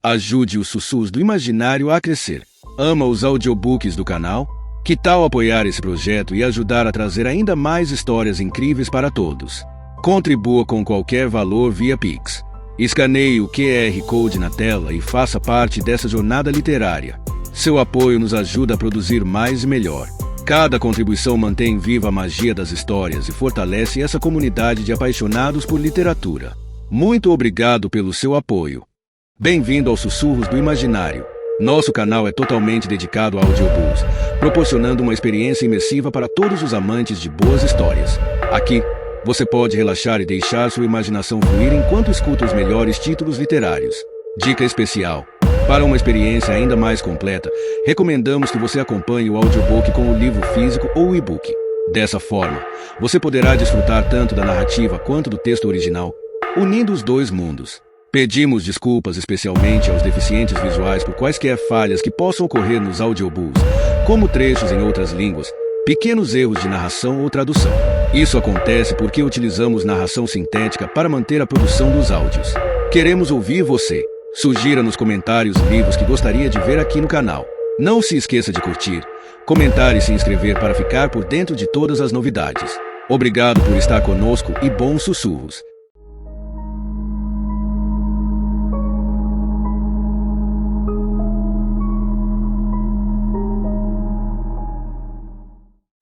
Ajude os sussurros do imaginário a crescer. Ama os audiobooks do canal? Que tal apoiar esse projeto e ajudar a trazer ainda mais histórias incríveis para todos? Contribua com qualquer valor via Pix. Escaneie o QR Code na tela e faça parte dessa jornada literária. Seu apoio nos ajuda a produzir mais e melhor. Cada contribuição mantém viva a magia das histórias e fortalece essa comunidade de apaixonados por literatura. Muito obrigado pelo seu apoio. Bem-vindo aos Sussurros do Imaginário. Nosso canal é totalmente dedicado a audiobooks, proporcionando uma experiência imersiva para todos os amantes de boas histórias. Aqui, você pode relaxar e deixar sua imaginação fluir enquanto escuta os melhores títulos literários. Dica especial: para uma experiência ainda mais completa, recomendamos que você acompanhe o audiobook com o livro físico ou o e-book. Dessa forma, você poderá desfrutar tanto da narrativa quanto do texto original, unindo os dois mundos. Pedimos desculpas especialmente aos deficientes visuais por quaisquer falhas que possam ocorrer nos audiobooks, como trechos em outras línguas, pequenos erros de narração ou tradução. Isso acontece porque utilizamos narração sintética para manter a produção dos áudios. Queremos ouvir você. Sugira nos comentários livros que gostaria de ver aqui no canal. Não se esqueça de curtir, comentar e se inscrever para ficar por dentro de todas as novidades. Obrigado por estar conosco e bons sussurros.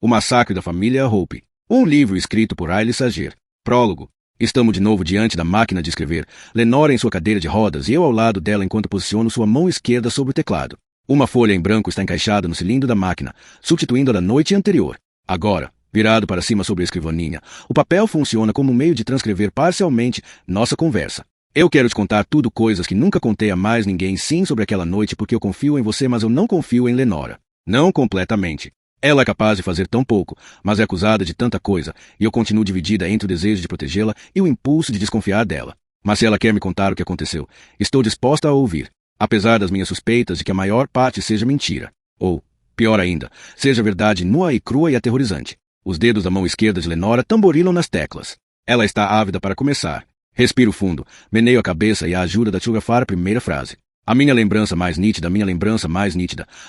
O Massacre da Família Hope. Um livro escrito por Ailey Sager. Prólogo. Estamos de novo diante da máquina de escrever, Lenora em sua cadeira de rodas e eu ao lado dela enquanto posiciono sua mão esquerda sobre o teclado. Uma folha em branco está encaixada no cilindro da máquina, substituindo a da noite anterior. Agora, virado para cima sobre a escrivaninha, o papel funciona como um meio de transcrever parcialmente nossa conversa. Eu quero te contar tudo, coisas que nunca contei a mais ninguém, sim, sobre aquela noite, porque eu confio em você, mas eu não confio em Lenora. Não completamente. Ela é capaz de fazer tão pouco, mas é acusada de tanta coisa, e eu continuo dividida entre o desejo de protegê-la e o impulso de desconfiar dela. Mas se ela quer me contar o que aconteceu, estou disposta a ouvir, apesar das minhas suspeitas de que a maior parte seja mentira. Ou, pior ainda, seja verdade nua e crua e aterrorizante. Os dedos da mão esquerda de Lenora tamborilam nas teclas. Ela está ávida para começar. Respiro fundo, meneio a cabeça e a ajuda da telegrafar a primeira frase. A minha lembrança mais nítida,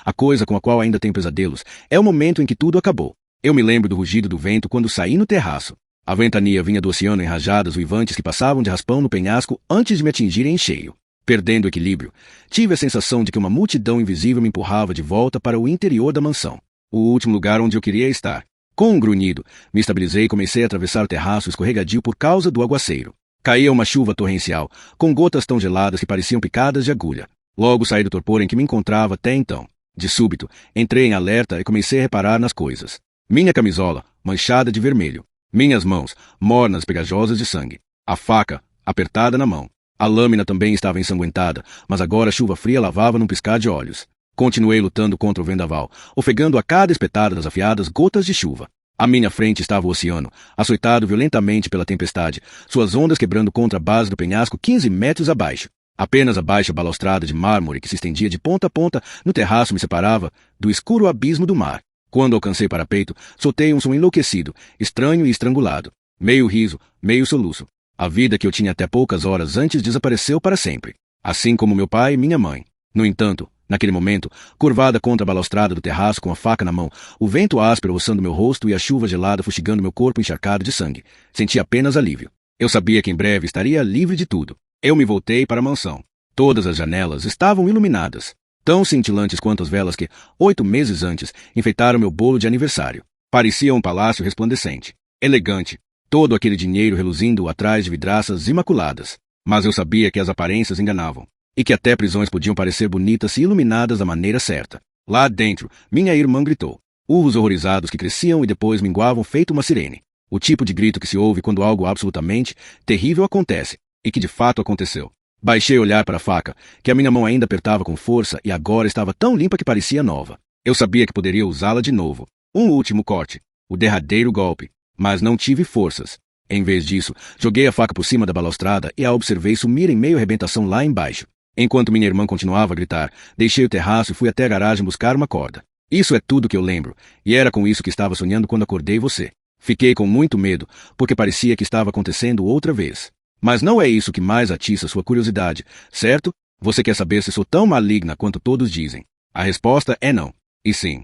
a coisa com a qual ainda tenho pesadelos, é o momento em que tudo acabou. Eu me lembro do rugido do vento quando saí no terraço. A ventania vinha do oceano em rajadas uivantes que passavam de raspão no penhasco antes de me atingirem em cheio. Perdendo o equilíbrio, tive a sensação de que uma multidão invisível me empurrava de volta para o interior da mansão, o último lugar onde eu queria estar. Com um grunhido, me estabilizei e comecei a atravessar o terraço escorregadio por causa do aguaceiro. Caía uma chuva torrencial, com gotas tão geladas que pareciam picadas de agulha. Logo saí do torpor em que me encontrava até então. De súbito, entrei em alerta e comecei a reparar nas coisas. Minha camisola, manchada de vermelho. Minhas mãos, mornas, pegajosas de sangue. A faca, apertada na mão. A lâmina também estava ensanguentada, mas agora a chuva fria lavava num piscar de olhos. Continuei lutando contra o vendaval, ofegando a cada espetada das afiadas gotas de chuva. À minha frente estava o oceano, açoitado violentamente pela tempestade, suas ondas quebrando contra a base do penhasco 15 metros abaixo. Apenas a baixa balaustrada de mármore que se estendia de ponta a ponta no terraço me separava do escuro abismo do mar. Quando alcancei parapeito, soltei um som enlouquecido, estranho e estrangulado. Meio riso, meio soluço. A vida que eu tinha até poucas horas antes desapareceu para sempre. Assim como meu pai e minha mãe. No entanto, naquele momento, curvada contra a balaustrada do terraço com a faca na mão, o vento áspero roçando meu rosto e a chuva gelada fustigando meu corpo encharcado de sangue, senti apenas alívio. Eu sabia que em breve estaria livre de tudo. Eu me voltei para a mansão. Todas as janelas estavam iluminadas, tão cintilantes quanto as velas que, 8 meses antes, enfeitaram meu bolo de aniversário. Parecia um palácio resplandecente, elegante, todo aquele dinheiro reluzindo atrás de vidraças imaculadas. Mas eu sabia que as aparências enganavam. E que até prisões podiam parecer bonitas se iluminadas da maneira certa. Lá dentro, minha irmã gritou. Urros horrorizados que cresciam e depois minguavam feito uma sirene. O tipo de grito que se ouve quando algo absolutamente terrível acontece, e que de fato aconteceu. Baixei o olhar para a faca, que a minha mão ainda apertava com força e agora estava tão limpa que parecia nova. Eu sabia que poderia usá-la de novo. Um último corte. O derradeiro golpe. Mas não tive forças. Em vez disso, joguei a faca por cima da balaustrada e a observei sumir em meio à arrebentação lá embaixo. Enquanto minha irmã continuava a gritar, deixei o terraço e fui até a garagem buscar uma corda. Isso é tudo que eu lembro, e era com isso que estava sonhando quando acordei você. Fiquei com muito medo, porque parecia que estava acontecendo outra vez. Mas não é isso que mais atiça sua curiosidade, certo? Você quer saber se sou tão maligna quanto todos dizem? A resposta é não. E sim.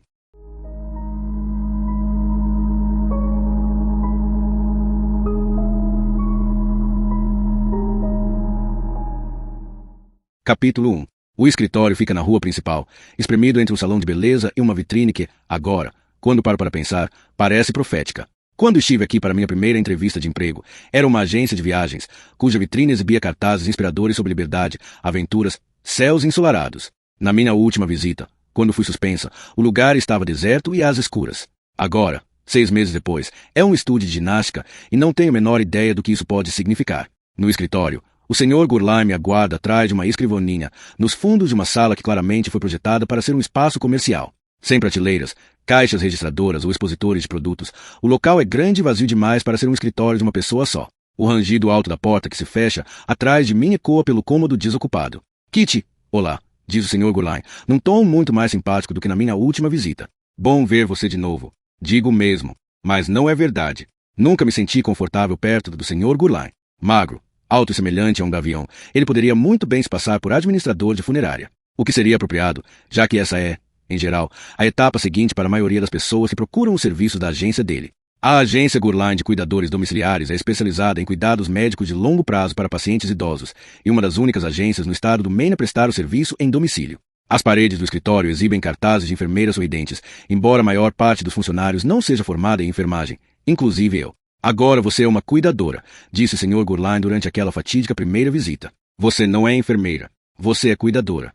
Capítulo 1. O escritório fica na rua principal, espremido entre um salão de beleza e uma vitrine que, agora, quando paro para pensar, parece profética. Quando estive aqui para minha primeira entrevista de emprego, era uma agência de viagens, cuja vitrine exibia cartazes inspiradores sobre liberdade, aventuras, céus ensolarados. Na minha última visita, quando fui suspensa, o lugar estava deserto e às escuras. Agora, 6 meses depois, é um estúdio de ginástica e não tenho a menor ideia do que isso pode significar. No escritório, o Sr. Gurlai me aguarda atrás de uma escrivaninha, nos fundos de uma sala que claramente foi projetada para ser um espaço comercial. Sem prateleiras, caixas registradoras ou expositores de produtos, o local é grande e vazio demais para ser um escritório de uma pessoa só. O rangido alto da porta que se fecha atrás de mim ecoa pelo cômodo desocupado. Kitty, olá, diz o Sr. Gurlai, num tom muito mais simpático do que na minha última visita. Bom ver você de novo. Digo mesmo, mas não é verdade. Nunca me senti confortável perto do Sr. Gurlai. Magro, alto e semelhante a um gavião, ele poderia muito bem se passar por administrador de funerária. O que seria apropriado, já que essa é, em geral, a etapa seguinte para a maioria das pessoas que procuram os serviços da agência dele. A agência Gurlai de Cuidadores Domiciliares é especializada em cuidados médicos de longo prazo para pacientes idosos e uma das únicas agências no estado do Maine a prestar o serviço em domicílio. As paredes do escritório exibem cartazes de enfermeiras sorridentes, embora a maior parte dos funcionários não seja formada em enfermagem, inclusive eu. Agora você é uma cuidadora, disse o Sr. Gurlai durante aquela fatídica primeira visita. Você não é enfermeira, você é cuidadora.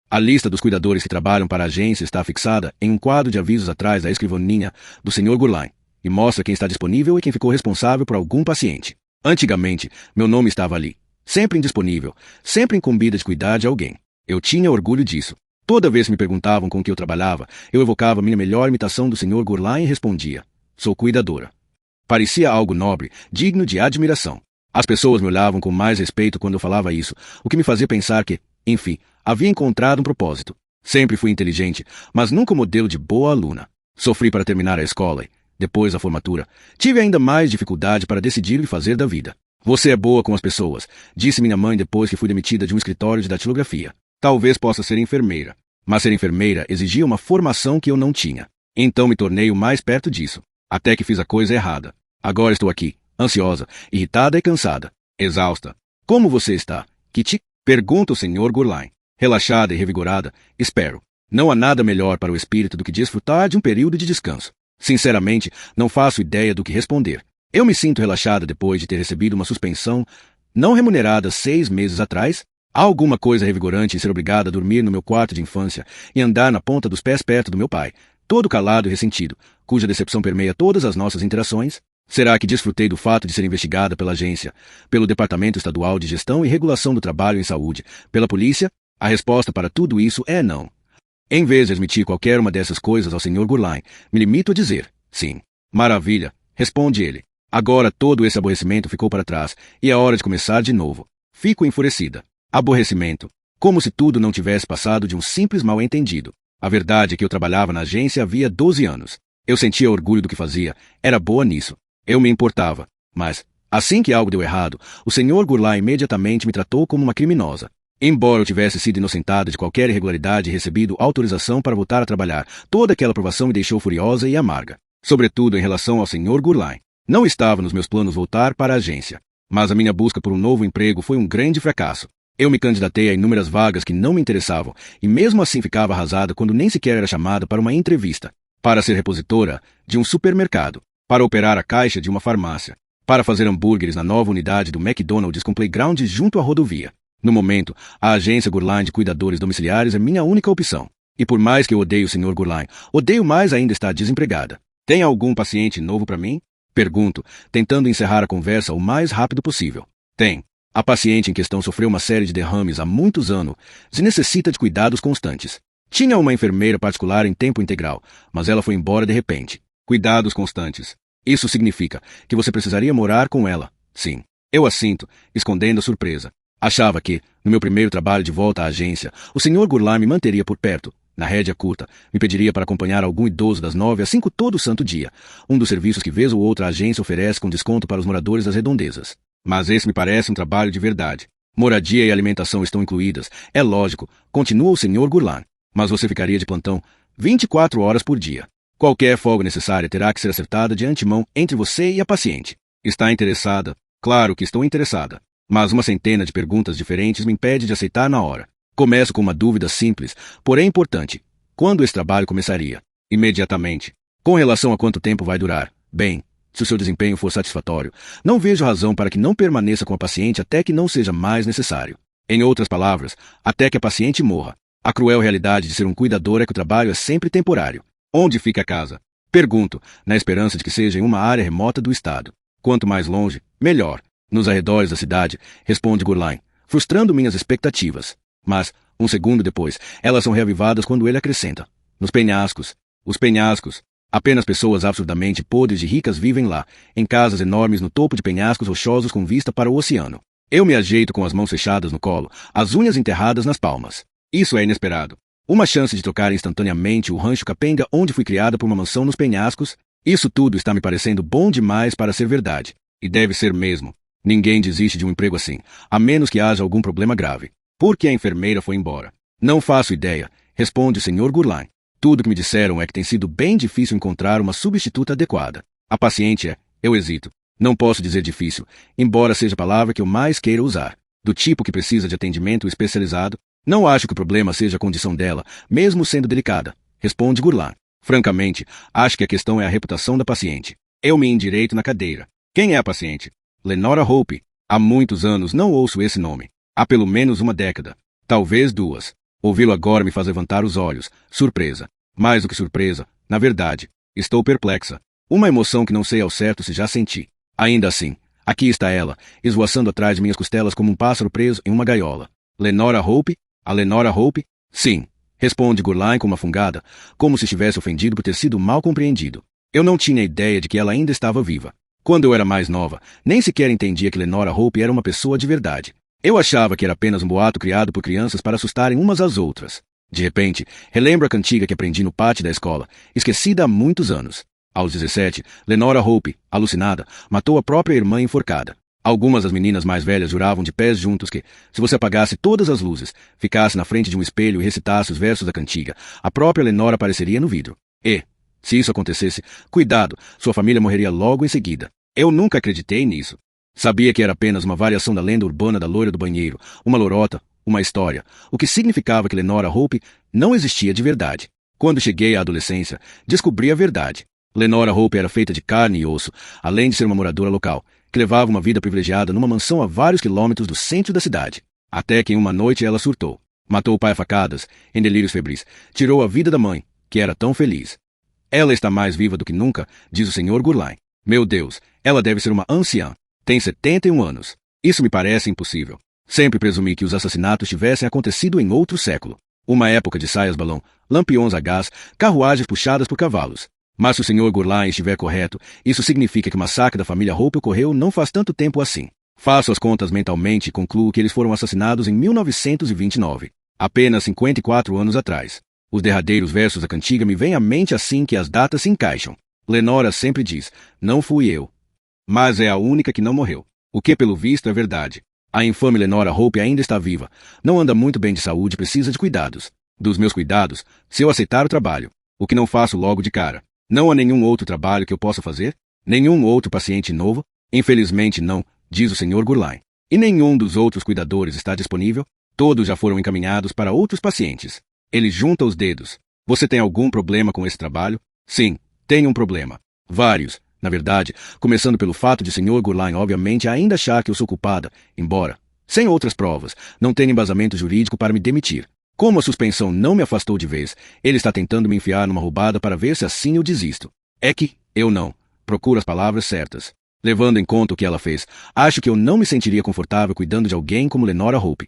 A lista dos cuidadores que trabalham para a agência está fixada em um quadro de avisos atrás da escrivaninha do Sr. Gurlai e mostra quem está disponível e quem ficou responsável por algum paciente. Antigamente, meu nome estava ali, sempre indisponível, sempre incumbida de cuidar de alguém. Eu tinha orgulho disso. Toda vez que me perguntavam com que eu trabalhava, eu evocava minha melhor imitação do Sr. Gurlai e respondia: sou cuidadora. Parecia algo nobre, digno de admiração. As pessoas me olhavam com mais respeito quando eu falava isso, o que me fazia pensar que, enfim, havia encontrado um propósito. Sempre fui inteligente, mas nunca um modelo de boa aluna. Sofri para terminar a escola e, depois da formatura, tive ainda mais dificuldade para decidir o que fazer da vida. Você é boa com as pessoas, disse minha mãe depois que fui demitida de um escritório de datilografia. Talvez possa ser enfermeira, mas ser enfermeira exigia uma formação que eu não tinha. Então me tornei o mais perto disso, até que fiz a coisa errada. Agora estou aqui, ansiosa, irritada e cansada, exausta. Como você está, Kitty? Pergunta o Sr. Gurlai. Relaxada e revigorada, espero. Não há nada melhor para o espírito do que desfrutar de um período de descanso. Sinceramente, não faço ideia do que responder. Eu me sinto relaxada depois de ter recebido uma suspensão não remunerada 6 meses atrás. Há alguma coisa revigorante em ser obrigada a dormir no meu quarto de infância e andar na ponta dos pés perto do meu pai, todo calado e ressentido, cuja decepção permeia todas as nossas interações? Será que desfrutei do fato de ser investigada pela agência, pelo Departamento Estadual de Gestão e Regulação do Trabalho em Saúde, pela polícia? A resposta para tudo isso é não. Em vez de admitir qualquer uma dessas coisas ao Sr. Gurlai, me limito a dizer, sim. Maravilha, responde ele. Agora todo esse aborrecimento ficou para trás, e é hora de começar de novo. Fico enfurecida. Aborrecimento. Como se tudo não tivesse passado de um simples mal-entendido. A verdade é que eu trabalhava na agência havia 12 anos. Eu sentia orgulho do que fazia, era boa nisso. Eu me importava. Mas, assim que algo deu errado, o Sr. Gurlai imediatamente me tratou como uma criminosa. Embora eu tivesse sido inocentada de qualquer irregularidade e recebido autorização para voltar a trabalhar, toda aquela aprovação me deixou furiosa e amarga. Sobretudo em relação ao Sr. Gurlai. Não estava nos meus planos voltar para a agência. Mas a minha busca por um novo emprego foi um grande fracasso. Eu me candidatei a inúmeras vagas que não me interessavam, e mesmo assim ficava arrasada quando nem sequer era chamada para uma entrevista. Para ser repositora de um supermercado. Para operar a caixa de uma farmácia. Para fazer hambúrgueres na nova unidade do McDonald's com playground junto à rodovia. No momento, a agência Gurlai de Cuidadores Domiciliares é minha única opção. E por mais que eu odeie o Sr. Gurlai, odeio mais ainda estar desempregada. Tem algum paciente novo para mim? Pergunto, tentando encerrar a conversa o mais rápido possível. Tem. A paciente em questão sofreu uma série de derrames há muitos anos e necessita de cuidados constantes. Tinha uma enfermeira particular em tempo integral, mas ela foi embora de repente. Cuidados constantes. Isso significa que você precisaria morar com ela. Sim. Eu assinto, escondendo a surpresa. Achava que, no meu primeiro trabalho de volta à agência, o Sr. Gurlai me manteria por perto, na rédea curta, me pediria para acompanhar algum idoso das 9 às 5 todo santo dia, um dos serviços que vez ou outra a agência oferece com desconto para os moradores das redondezas. Mas esse me parece um trabalho de verdade. Moradia e alimentação estão incluídas, é lógico, continua o Sr. Gurlan. Mas você ficaria de plantão 24 horas por dia. Qualquer folga necessária terá que ser acertada de antemão entre você e a paciente. Está interessada? Claro que estou interessada. Mas uma centena de perguntas diferentes me impede de aceitar na hora. Começo com uma dúvida simples, porém importante. Quando esse trabalho começaria? Imediatamente. Com relação a quanto tempo vai durar? Bem, se o seu desempenho for satisfatório, não vejo razão para que não permaneça com a paciente até que não seja mais necessário. Em outras palavras, até que a paciente morra. A cruel realidade de ser um cuidador é que o trabalho é sempre temporário. Onde fica a casa? Pergunto, na esperança de que seja em uma área remota do estado. Quanto mais longe, melhor. Nos arredores da cidade, responde Gurlan, frustrando minhas expectativas. Mas, um segundo depois, elas são reavivadas quando ele acrescenta. Nos penhascos. Os penhascos. Apenas pessoas absurdamente podres e ricas vivem lá, em casas enormes no topo de penhascos rochosos com vista para o oceano. Eu me ajeito com as mãos fechadas no colo, as unhas enterradas nas palmas. Isso é inesperado. Uma chance de trocar instantaneamente o rancho capenga onde fui criada por uma mansão nos penhascos. Isso tudo está me parecendo bom demais para ser verdade. E deve ser mesmo. Ninguém desiste de um emprego assim, a menos que haja algum problema grave. Por que a enfermeira foi embora? Não faço ideia, responde o Sr. Gurlan. Tudo que me disseram é que tem sido bem difícil encontrar uma substituta adequada. A paciente é, eu hesito. Não posso dizer difícil, embora seja a palavra que eu mais queira usar. Do tipo que precisa de atendimento especializado. Não acho que o problema seja a condição dela, mesmo sendo delicada, responde Gurlan. Francamente, acho que a questão é a reputação da paciente. Eu me endireito na cadeira. Quem é a paciente? Lenora Hope. Há muitos anos não ouço esse nome. Há pelo menos uma década. Talvez duas. Ouvi-lo agora me faz levantar os olhos. Surpresa. Mais do que surpresa, na verdade. Estou perplexa. Uma emoção que não sei ao certo se já senti. Ainda assim, aqui está ela, esvoaçando atrás de minhas costelas como um pássaro preso em uma gaiola. Lenora Hope? A Lenora Hope? Sim, responde Gurlan com uma fungada, como se estivesse ofendido por ter sido mal compreendido. Eu não tinha ideia de que ela ainda estava viva. Quando eu era mais nova, nem sequer entendia que Lenora Hope era uma pessoa de verdade. Eu achava que era apenas um boato criado por crianças para assustarem umas às outras. De repente, relembro a cantiga que aprendi no pátio da escola, esquecida há muitos anos. Aos 17, Lenora Hope, alucinada, matou a própria irmã enforcada. Algumas das meninas mais velhas juravam de pés juntos que, se você apagasse todas as luzes, ficasse na frente de um espelho e recitasse os versos da cantiga, a própria Lenora apareceria no vidro. E, se isso acontecesse, cuidado, sua família morreria logo em seguida. Eu nunca acreditei nisso. Sabia que era apenas uma variação da lenda urbana da loira do banheiro, uma lorota, uma história, o que significava que Lenora Hope não existia de verdade. Quando cheguei à adolescência, descobri a verdade. Lenora Hope era feita de carne e osso, além de ser uma moradora local, que levava uma vida privilegiada numa mansão a vários quilômetros do centro da cidade. Até que em uma noite ela surtou. Matou o pai a facadas, em delírios febris. Tirou a vida da mãe, que era tão feliz. Ela está mais viva do que nunca, diz o Sr. Gurlan. Meu Deus, ela deve ser uma anciã. Tem 71 anos. Isso me parece impossível. Sempre presumi que os assassinatos tivessem acontecido em outro século. Uma época de saias-balão, lampiões a gás, carruagens puxadas por cavalos. Mas se o Sr. Gurlan estiver correto, isso significa que o massacre da família Hope ocorreu não faz tanto tempo assim. Faço as contas mentalmente e concluo que eles foram assassinados em 1929, apenas 54 anos atrás. Os derradeiros versos da cantiga me vêm à mente assim que as datas se encaixam. Lenora sempre diz, não fui eu. Mas é a única que não morreu. O que pelo visto é verdade. A infame Lenora Hope ainda está viva. Não anda muito bem de saúde e precisa de cuidados. Dos meus cuidados, se eu aceitar o trabalho, o que não faço logo de cara. Não há nenhum outro trabalho que eu possa fazer? Nenhum outro paciente novo? Infelizmente não, diz o Sr. Gurlan. E nenhum dos outros cuidadores está disponível? Todos já foram encaminhados para outros pacientes. Ele junta os dedos. Você tem algum problema com esse trabalho? Sim, tenho um problema. Vários. Na verdade, começando pelo fato de Sr. Gurlan obviamente ainda achar que eu sou culpada, embora, sem outras provas, não tenha embasamento jurídico para me demitir. Como a suspensão não me afastou de vez, ele está tentando me enfiar numa roubada para ver se assim eu desisto. É que, eu não. Procuro as palavras certas. Levando em conta o que ela fez, acho que eu não me sentiria confortável cuidando de alguém como Lenora Hope.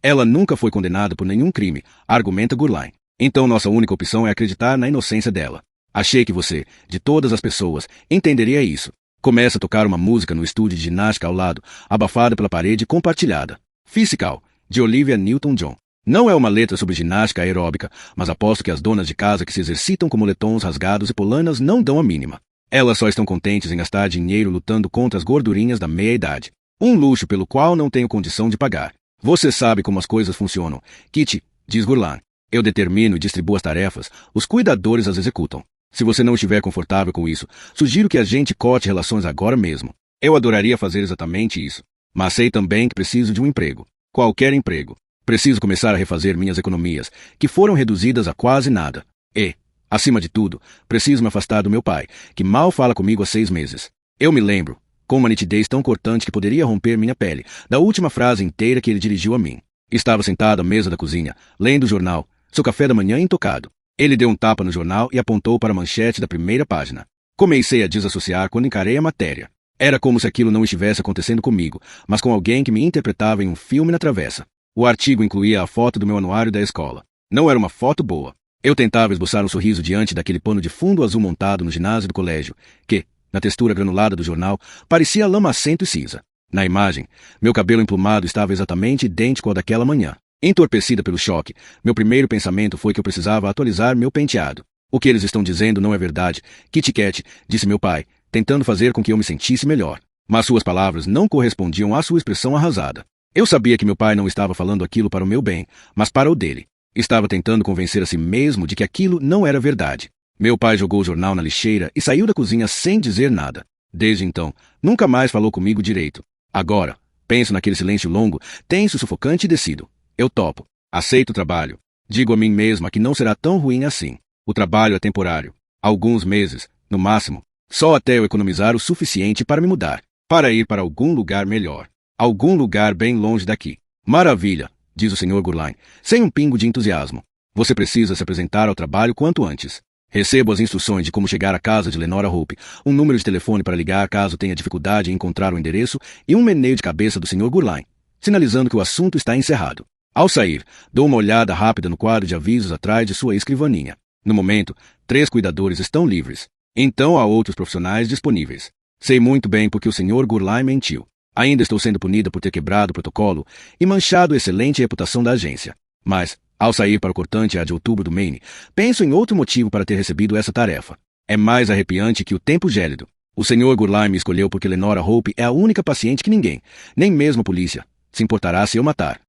Ela nunca foi condenada por nenhum crime, argumenta Gurlan. Então nossa única opção é acreditar na inocência dela. Achei que você, de todas as pessoas, entenderia isso. Começa a tocar uma música no estúdio de ginástica ao lado, abafada pela parede compartilhada. Physical, de Olivia Newton-John. Não é uma letra sobre ginástica aeróbica, mas aposto que as donas de casa que se exercitam com moletons rasgados e polanas não dão a mínima. Elas só estão contentes em gastar dinheiro lutando contra as gordurinhas da meia-idade. Um luxo pelo qual não tenho condição de pagar. Você sabe como as coisas funcionam, Kitty, diz Gurlan. Eu determino e distribuo as tarefas, os cuidadores as executam. Se você não estiver confortável com isso, sugiro que a gente corte relações agora mesmo. Eu adoraria fazer exatamente isso. Mas sei também que preciso de um emprego. Qualquer emprego. Preciso começar a refazer minhas economias, que foram reduzidas a quase nada. E, acima de tudo, preciso me afastar do meu pai, que mal fala comigo há 6 meses. Eu me lembro, com uma nitidez tão cortante que poderia romper minha pele, da última frase inteira que ele dirigiu a mim. Estava sentado à mesa da cozinha, lendo o jornal, seu café da manhã intocado. Ele deu um tapa no jornal e apontou para a manchete da primeira página. Comecei a desassociar quando encarei a matéria. Era como se aquilo não estivesse acontecendo comigo, mas com alguém que me interpretava em um filme na travessa. O artigo incluía a foto do meu anuário da escola. Não era uma foto boa. Eu tentava esboçar um sorriso diante daquele pano de fundo azul montado no ginásio do colégio, que, na textura granulada do jornal, parecia lamacento e cinza. Na imagem, meu cabelo emplumado estava exatamente idêntico ao daquela manhã. Entorpecida pelo choque, meu primeiro pensamento foi que eu precisava atualizar meu penteado. O que eles estão dizendo não é verdade, Kitty Cat, disse meu pai, tentando fazer com que eu me sentisse melhor. Mas suas palavras não correspondiam à sua expressão arrasada. Eu sabia que meu pai não estava falando aquilo para o meu bem, mas para o dele. Estava tentando convencer a si mesmo de que aquilo não era verdade. Meu pai jogou o jornal na lixeira e saiu da cozinha sem dizer nada. Desde então, nunca mais falou comigo direito. Agora, penso naquele silêncio longo, tenso, sufocante e decido. Eu topo. Aceito o trabalho. Digo a mim mesma que não será tão ruim assim. O trabalho é temporário. Alguns meses, no máximo. Só até eu economizar o suficiente para me mudar. Para ir para algum lugar melhor. Algum lugar bem longe daqui. Maravilha, diz o Sr. Gurlan, sem um pingo de entusiasmo. Você precisa se apresentar ao trabalho quanto antes. Recebo as instruções de como chegar à casa de Lenora Hope, um número de telefone para ligar caso tenha dificuldade em encontrar o endereço e um meneio de cabeça do Sr. Gurlan, sinalizando que o assunto está encerrado. Ao sair, dou uma olhada rápida no quadro de avisos atrás de sua escrivaninha. No momento, 3 cuidadores estão livres. Então há outros profissionais disponíveis. Sei muito bem porque o Sr. Gurlan mentiu. Ainda estou sendo punida por ter quebrado o protocolo e manchado a excelente reputação da agência. Mas, ao sair para o cortante de outubro do Maine, penso em outro motivo para ter recebido essa tarefa. É mais arrepiante que o tempo gélido. O Sr. Gurlan me escolheu porque Lenora Hope é a única paciente que ninguém, nem mesmo a polícia, se importará se eu matar.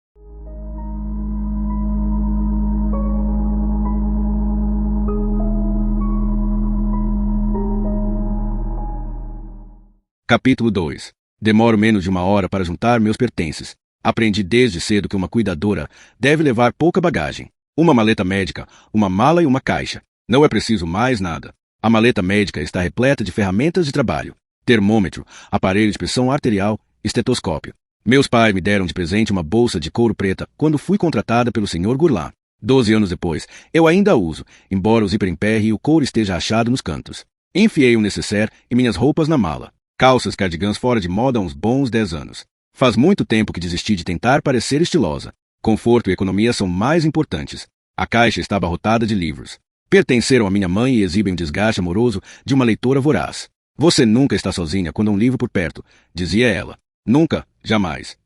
Capítulo 2. Demoro menos de 1 hora para juntar meus pertences. Aprendi desde cedo que uma cuidadora deve levar pouca bagagem. Uma maleta médica, uma mala e uma caixa. Não é preciso mais nada. A maleta médica está repleta de ferramentas de trabalho. Termômetro, aparelho de pressão arterial, estetoscópio. Meus pais me deram de presente uma bolsa de couro preta quando fui contratada pelo Sr. Gurlan. 12 anos depois, eu ainda a uso, embora o zíper emperre e o couro esteja rachado nos cantos. Enfiei um necessaire e minhas roupas na mala. Calças cardigãs fora de moda há uns bons 10 anos. Faz muito tempo que desisti de tentar parecer estilosa. Conforto e economia são mais importantes. A caixa está abarrotada de livros. Pertenceram à minha mãe e exibem o desgaste amoroso de uma leitora voraz. Você nunca está sozinha quando há um livro por perto, dizia ela. Nunca, jamais.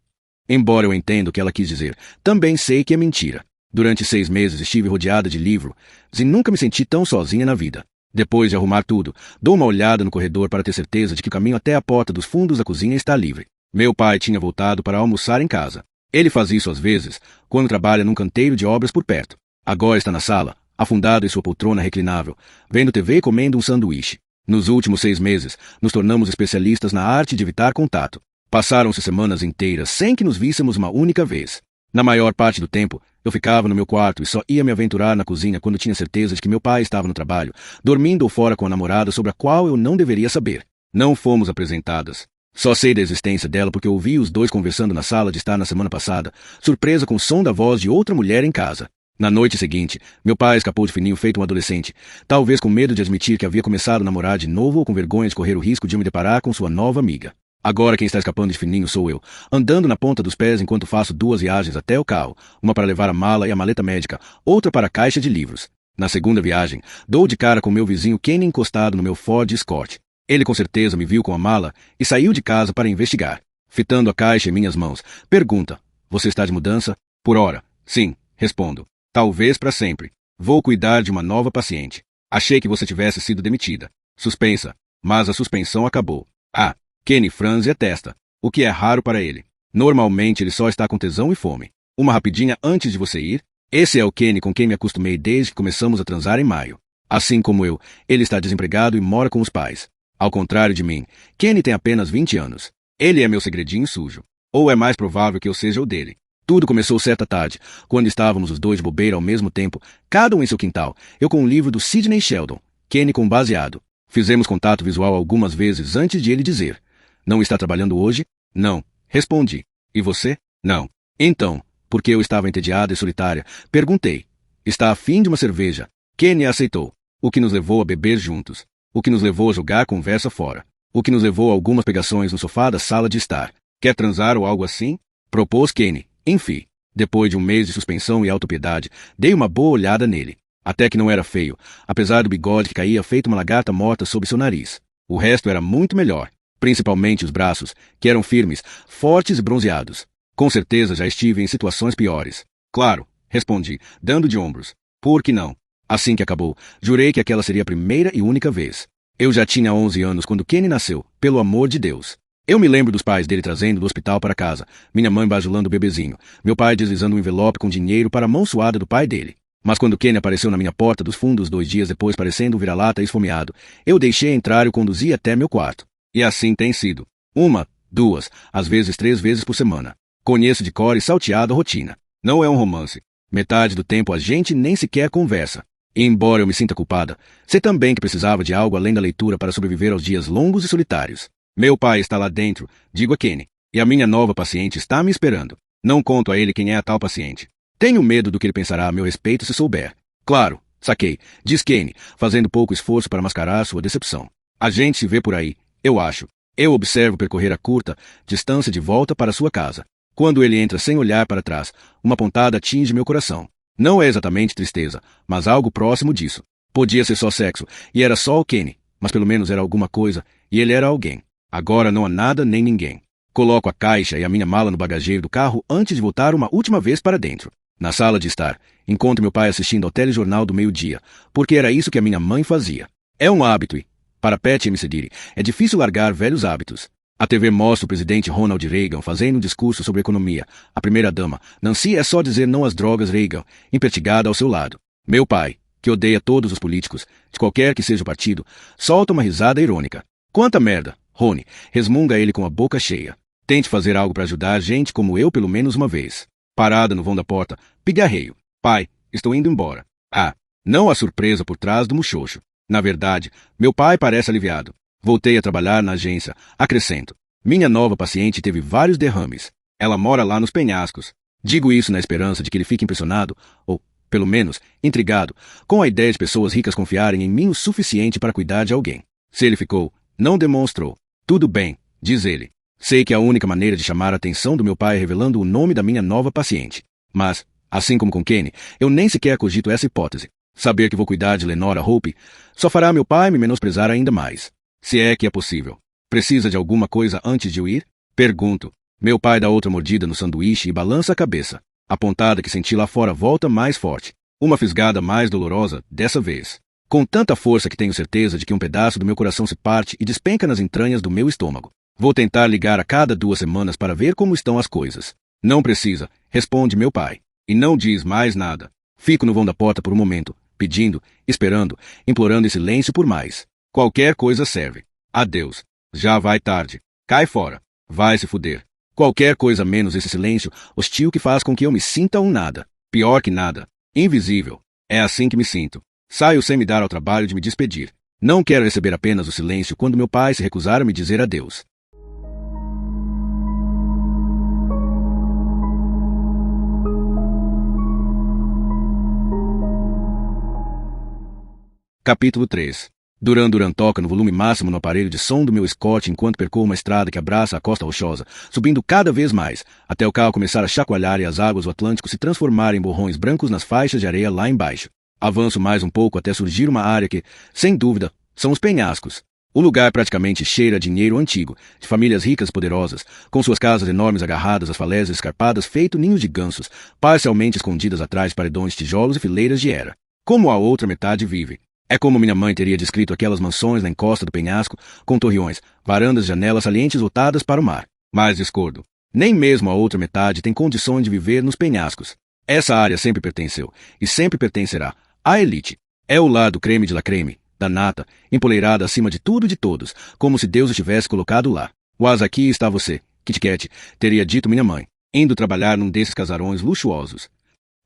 Embora eu entenda o que ela quis dizer, também sei que é mentira. Durante 6 meses estive rodeada de livros e nunca me senti tão sozinha na vida. Depois de arrumar tudo, dou uma olhada no corredor para ter certeza de que o caminho até a porta dos fundos da cozinha está livre. Meu pai tinha voltado para almoçar em casa. Ele faz isso às vezes, quando trabalha num canteiro de obras por perto. Agora está na sala, afundado em sua poltrona reclinável, vendo TV e comendo um sanduíche. Nos últimos 6 meses, nos tornamos especialistas na arte de evitar contato. Passaram-se semanas inteiras sem que nos víssemos uma única vez. Na maior parte do tempo, eu ficava no meu quarto e só ia me aventurar na cozinha quando tinha certeza de que meu pai estava no trabalho, dormindo ou fora com a namorada sobre a qual eu não deveria saber. Não fomos apresentadas. Só sei da existência dela porque ouvi os dois conversando na sala de estar na semana passada, surpresa com o som da voz de outra mulher em casa. Na noite seguinte, meu pai escapou de fininho feito um adolescente, talvez com medo de admitir que havia começado a namorar de novo ou com vergonha de correr o risco de eu me deparar com sua nova amiga. Agora quem está escapando de fininho sou eu, andando na ponta dos pés enquanto faço 2 viagens até o carro, uma para levar a mala e a maleta médica, outra para a caixa de livros. Na segunda viagem, dou de cara com meu vizinho Kenny encostado no meu Ford Escort. Ele com certeza me viu com a mala e saiu de casa para investigar. Fitando a caixa em minhas mãos, pergunta, você está de mudança? Por hora, sim, respondo. Talvez para sempre. Vou cuidar de uma nova paciente. Achei que você tivesse sido demitida. Suspensa. Mas a suspensão acabou. Kenny franze a testa, o que é raro para ele. Normalmente ele só está com tesão e fome. Uma rapidinha antes de você ir. Esse é o Kenny com quem me acostumei desde que começamos a transar em maio. Assim como eu, ele está desempregado e mora com os pais. Ao contrário de mim, Kenny tem apenas 20 anos. Ele é meu segredinho sujo. Ou é mais provável que eu seja o dele. Tudo começou certa tarde, quando estávamos os dois de bobeira ao mesmo tempo, cada um em seu quintal, eu com um livro do Sidney Sheldon, Kenny com baseado. Fizemos contato visual algumas vezes antes de ele dizer: "Não está trabalhando hoje?" "Não", respondi. "E você?" "Não." Então, porque eu estava entediada e solitária, perguntei: "Está a fim de uma cerveja?" Kenny aceitou, o que nos levou a beber juntos, o que nos levou a jogar conversa fora, o que nos levou a algumas pegações no sofá da sala de estar. "Quer transar ou algo assim?" propôs Kenny. Enfim, depois de um mês de suspensão e autopiedade, dei uma boa olhada nele. Até que não era feio, apesar do bigode que caía feito uma lagarta morta sob seu nariz. O resto era muito melhor, principalmente os braços, que eram firmes, fortes e bronzeados. Com certeza já estive em situações piores. "Claro", respondi, dando de ombros. "Por que não?" Assim que acabou, jurei que aquela seria a primeira e única vez. Eu já tinha 11 anos quando Kenny nasceu, pelo amor de Deus. Eu me lembro dos pais dele trazendo do hospital para casa, minha mãe bajulando o bebezinho, meu pai deslizando um envelope com dinheiro para a mão suada do pai dele. Mas quando Kenny apareceu na minha porta dos fundos 2 dias depois parecendo um vira-lata esfomeado, eu deixei entrar e o conduzi até meu quarto. E assim tem sido. 1, 2, às vezes 3 vezes por semana. Conheço de cor e salteado a rotina. Não é um romance. Metade do tempo a gente nem sequer conversa. E embora eu me sinta culpada, sei também que precisava de algo além da leitura para sobreviver aos dias longos e solitários. Meu pai está lá dentro, digo a Kenny, e a minha nova paciente está me esperando. Não conto a ele quem é a tal paciente. Tenho medo do que ele pensará a meu respeito se souber. "Claro, saquei", diz Kenny, fazendo pouco esforço para mascarar sua decepção. "A gente se vê por aí, eu acho." Eu observo percorrer a curta distância de volta para sua casa. Quando ele entra sem olhar para trás, uma pontada atinge meu coração. Não é exatamente tristeza, mas algo próximo disso. Podia ser só sexo, e era só o Kenny, mas pelo menos era alguma coisa, e ele era alguém. Agora não há nada nem ninguém. Coloco a caixa e a minha mala no bagageiro do carro antes de voltar uma última vez para dentro. Na sala de estar, encontro meu pai assistindo ao telejornal do meio-dia, porque era isso que a minha mãe fazia. É um hábito e, para Pat McCready, é difícil largar velhos hábitos. A TV mostra o presidente Ronald Reagan fazendo um discurso sobre economia. A primeira-dama, Nancy, é só dizer não às drogas, Reagan, impertigada ao seu lado. Meu pai, que odeia todos os políticos, de qualquer que seja o partido, solta uma risada irônica. "Quanta merda, Rony", resmunga ele com a boca cheia. "Tente fazer algo para ajudar gente como eu pelo menos uma vez." Parada no vão da porta, pigarreio. "Pai, estou indo embora." Ah, não há surpresa por trás do muxoxo. Na verdade, meu pai parece aliviado. Voltei a trabalhar na agência, acrescento. Minha nova paciente teve vários derrames. Ela mora lá nos penhascos. Digo isso na esperança de que ele fique impressionado, ou, pelo menos, intrigado, com a ideia de pessoas ricas confiarem em mim o suficiente para cuidar de alguém. Se ele ficou, não demonstrou. "Tudo bem", diz ele. Sei que é a única maneira de chamar a atenção do meu pai é revelando o nome da minha nova paciente. Mas, assim como com Kenny, eu nem sequer cogito essa hipótese. Saber que vou cuidar de Lenora Hope só fará meu pai me menosprezar ainda mais. Se é que é possível. "Precisa de alguma coisa antes de eu ir?" pergunto. Meu pai dá outra mordida no sanduíche e balança a cabeça. A pontada que senti lá fora volta mais forte. Uma fisgada mais dolorosa, dessa vez. Com tanta força que tenho certeza de que um pedaço do meu coração se parte e despenca nas entranhas do meu estômago. Vou tentar ligar a cada 2 semanas para ver como estão as coisas. "Não precisa", responde meu pai. E não diz mais nada. Fico no vão da porta por um momento, pedindo, esperando, implorando em silêncio por mais. Qualquer coisa serve. Adeus. Já vai tarde. Cai fora. Vai se fuder. Qualquer coisa menos esse silêncio hostil que faz com que eu me sinta um nada. Pior que nada. Invisível. É assim que me sinto. Saio sem me dar ao trabalho de me despedir. Não quero receber apenas o silêncio quando meu pai se recusar a me dizer adeus. Capítulo 3. Duran Duran toca no volume máximo no aparelho de som do meu Scott enquanto percorro uma estrada que abraça a costa rochosa, subindo cada vez mais, até o carro começar a chacoalhar e as águas do Atlântico se transformarem em borrões brancos nas faixas de areia lá embaixo. Avanço mais um pouco até surgir uma área que, sem dúvida, são os penhascos. O lugar praticamente cheira a dinheiro antigo, de famílias ricas e poderosas, com suas casas enormes agarradas às falésias escarpadas feito ninhos de gansos, parcialmente escondidas atrás de paredões de tijolos e fileiras de era. Como a outra metade vive. É como minha mãe teria descrito aquelas mansões na encosta do penhasco, com torreões, varandas e janelas salientes voltadas para o mar. Mas discordo. Nem mesmo a outra metade tem condições de viver nos penhascos. Essa área sempre pertenceu, e sempre pertencerá, à elite. É o lado creme de la creme, da nata, empoleirada acima de tudo e de todos, como se Deus o tivesse colocado lá. Mas aqui está você, Kit Kat, teria dito minha mãe, indo trabalhar num desses casarões luxuosos.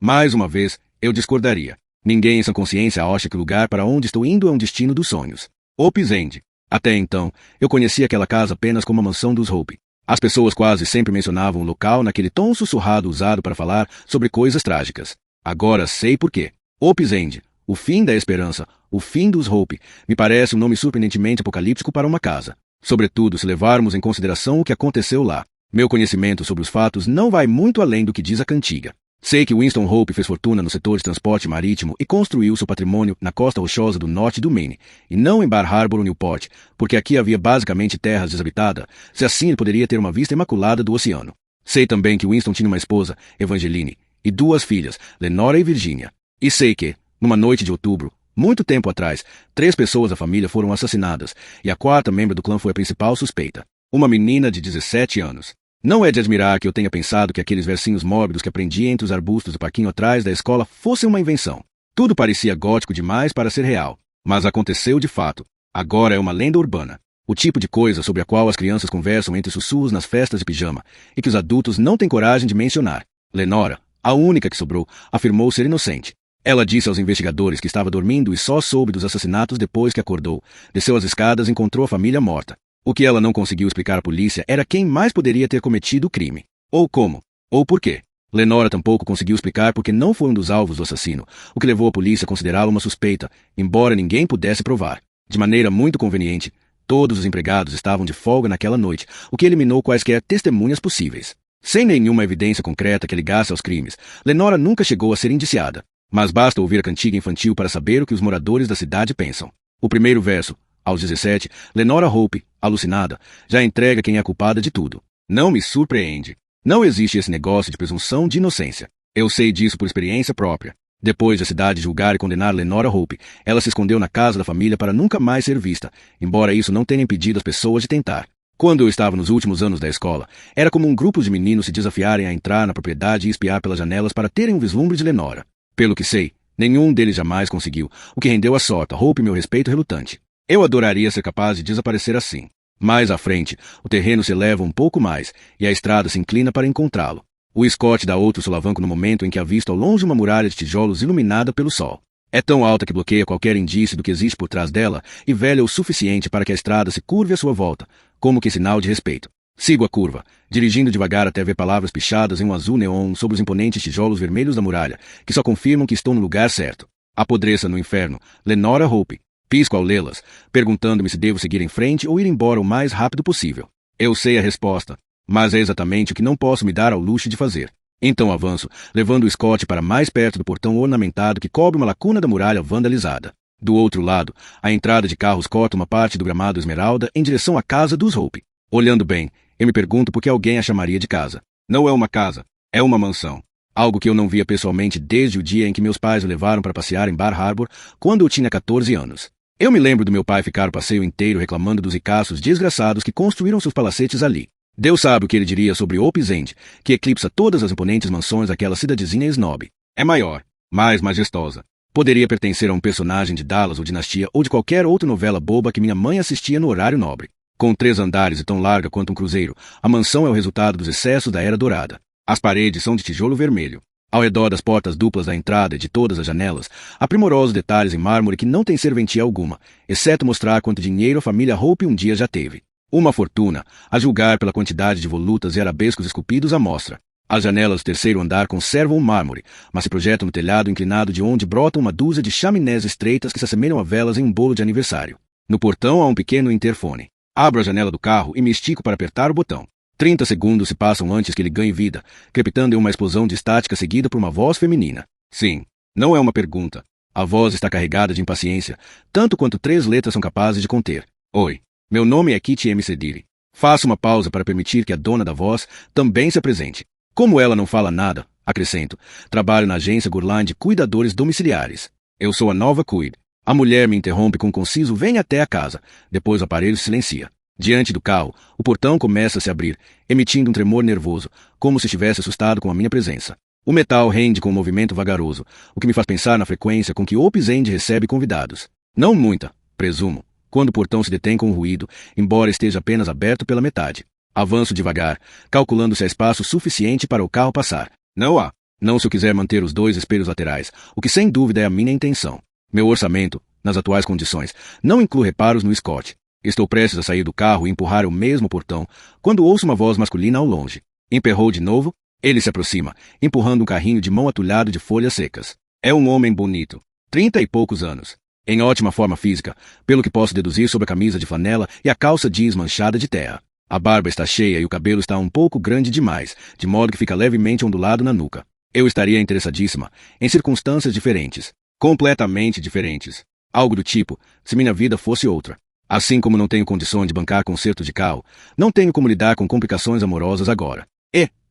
Mais uma vez, eu discordaria. Ninguém em sua consciência acha que o lugar para onde estou indo é um destino dos sonhos. Hope's End. Até então, eu conhecia aquela casa apenas como a mansão dos Hope. As pessoas quase sempre mencionavam o local naquele tom sussurrado usado para falar sobre coisas trágicas. Agora sei por quê. Hope's End, o fim da esperança, o fim dos Hope, me parece um nome surpreendentemente apocalíptico para uma casa. Sobretudo se levarmos em consideração o que aconteceu lá. Meu conhecimento sobre os fatos não vai muito além do que diz a cantiga. Sei que Winston Hope fez fortuna no setor de transporte marítimo e construiu seu patrimônio na costa rochosa do norte do Maine, e não em Bar Harbor ou Newport, porque aqui havia basicamente terras desabitadas, se assim ele poderia ter uma vista imaculada do oceano. Sei também que Winston tinha uma esposa, Evangeline, e duas filhas, Lenora e Virginia. E sei que, numa noite de outubro, muito tempo atrás, 3 pessoas da família foram assassinadas, e a 4ª membro do clã foi a principal suspeita. Uma menina de 17 anos. Não é de admirar que eu tenha pensado que aqueles versinhos mórbidos que aprendi entre os arbustos do parquinho atrás da escola fossem uma invenção. Tudo parecia gótico demais para ser real, mas aconteceu de fato. Agora é uma lenda urbana. O tipo de coisa sobre a qual as crianças conversam entre sussurros nas festas de pijama e que os adultos não têm coragem de mencionar. Lenora, a única que sobrou, afirmou ser inocente. Ela disse aos investigadores que estava dormindo e só soube dos assassinatos depois que acordou. Desceu as escadas e encontrou a família morta. O que ela não conseguiu explicar à polícia era quem mais poderia ter cometido o crime. Ou como. Ou por quê. Lenora tampouco conseguiu explicar porque não foi um dos alvos do assassino, o que levou a polícia a considerá-lo uma suspeita, embora ninguém pudesse provar. De maneira muito conveniente, todos os empregados estavam de folga naquela noite, o que eliminou quaisquer testemunhas possíveis. Sem nenhuma evidência concreta que ligasse aos crimes, Lenora nunca chegou a ser indiciada. Mas basta ouvir a cantiga infantil para saber o que os moradores da cidade pensam. O primeiro verso, aos 17, Lenora Hope, alucinada, já entrega quem é a culpada de tudo. Não me surpreende. Não existe esse negócio de presunção de inocência. Eu sei disso por experiência própria. Depois de a cidade julgar e condenar Lenora Hope, ela se escondeu na casa da família para nunca mais ser vista, embora isso não tenha impedido as pessoas de tentar. Quando eu estava nos últimos anos da escola, era como um grupo de meninos se desafiarem a entrar na propriedade e espiar pelas janelas para terem um vislumbre de Lenora. Pelo que sei, nenhum deles jamais conseguiu, o que rendeu a sorte, Hope meu respeito relutante. Eu adoraria ser capaz de desaparecer assim. Mais à frente, o terreno se eleva um pouco mais, e a estrada se inclina para encontrá-lo. O Scott dá outro solavanco no momento em que avista ao longe uma muralha de tijolos iluminada pelo sol. É tão alta que bloqueia qualquer indício do que existe por trás dela e velha o suficiente para que a estrada se curve à sua volta, como que sinal de respeito. Sigo a curva, dirigindo devagar até ver palavras pichadas em um azul neon sobre os imponentes tijolos vermelhos da muralha, que só confirmam que estou no lugar certo. Apodreça no inferno, Lenora Hope. Pisco ao lê-las, perguntando-me se devo seguir em frente ou ir embora o mais rápido possível. Eu sei a resposta, mas é exatamente o que não posso me dar ao luxo de fazer. Então avanço, levando o Scott para mais perto do portão ornamentado que cobre uma lacuna da muralha vandalizada. Do outro lado, a entrada de carros corta uma parte do gramado esmeralda em direção à casa dos Hope. Olhando bem, eu me pergunto por que alguém a chamaria de casa. Não é uma casa, é uma mansão. Algo que eu não via pessoalmente desde o dia em que meus pais o levaram para passear em Bar Harbor, quando eu tinha 14 anos. Eu me lembro do meu pai ficar o passeio inteiro reclamando dos ricaços desgraçados que construíram seus palacetes ali. Deus sabe o que ele diria sobre Hope's End, que eclipsa todas as imponentes mansões daquela cidadezinha snob. É maior, mais majestosa. Poderia pertencer a um personagem de Dallas ou Dinastia ou de qualquer outra novela boba que minha mãe assistia no horário nobre. Com 3 andares e tão larga quanto um cruzeiro, a mansão é o resultado dos excessos da Era Dourada. As paredes são de tijolo vermelho. Ao redor das portas duplas da entrada e de todas as janelas, há primorosos detalhes em mármore que não têm serventia alguma, exceto mostrar quanto dinheiro a família Hope um dia já teve. Uma fortuna, a julgar pela quantidade de volutas e arabescos esculpidos à mostra. As janelas do 3º andar conservam o mármore, mas se projetam no telhado inclinado de onde brotam uma dúzia de chaminés estreitas que se assemelham a velas em um bolo de aniversário. No portão há um pequeno interfone. Abro a janela do carro e me estico para apertar o botão. 30 segundos se passam antes que ele ganhe vida, crepitando em uma explosão de estática seguida por uma voz feminina. Sim, não é uma pergunta. A voz está carregada de impaciência, tanto quanto 3 letras são capazes de conter. Oi, meu nome é Kitty M. Cedilli. Faço uma pausa para permitir que a dona da voz também se apresente. Como ela não fala nada, acrescento, trabalho na agência Gurline de Cuidadores Domiciliares. Eu sou a nova Cuid. A mulher me interrompe com um conciso "vem até a casa", depois o aparelho se silencia. Diante do carro, o portão começa a se abrir, emitindo um tremor nervoso, como se estivesse assustado com a minha presença. O metal rende com um movimento vagaroso, o que me faz pensar na frequência com que Opus End recebe convidados. Não muita, presumo, quando o portão se detém com um ruído, embora esteja apenas aberto pela metade. Avanço devagar, calculando se há espaço suficiente para o carro passar. Não há. Não se eu quiser manter os 2 espelhos laterais, o que sem dúvida é a minha intenção. Meu orçamento, nas atuais condições, não inclui reparos no Scott. Estou prestes a sair do carro e empurrar o mesmo portão, quando ouço uma voz masculina ao longe. Emperrou de novo? Ele se aproxima, empurrando um carrinho de mão atulhado de folhas secas. É um homem bonito, 30 e poucos anos, em ótima forma física, pelo que posso deduzir sobre a camisa de flanela e a calça jeans manchada de terra. A barba está cheia e o cabelo está um pouco grande demais, de modo que fica levemente ondulado na nuca. Eu estaria interessadíssima, em circunstâncias diferentes, completamente diferentes. Algo do tipo, se minha vida fosse outra. Assim como não tenho condições de bancar conserto de carro, não tenho como lidar com complicações amorosas agora.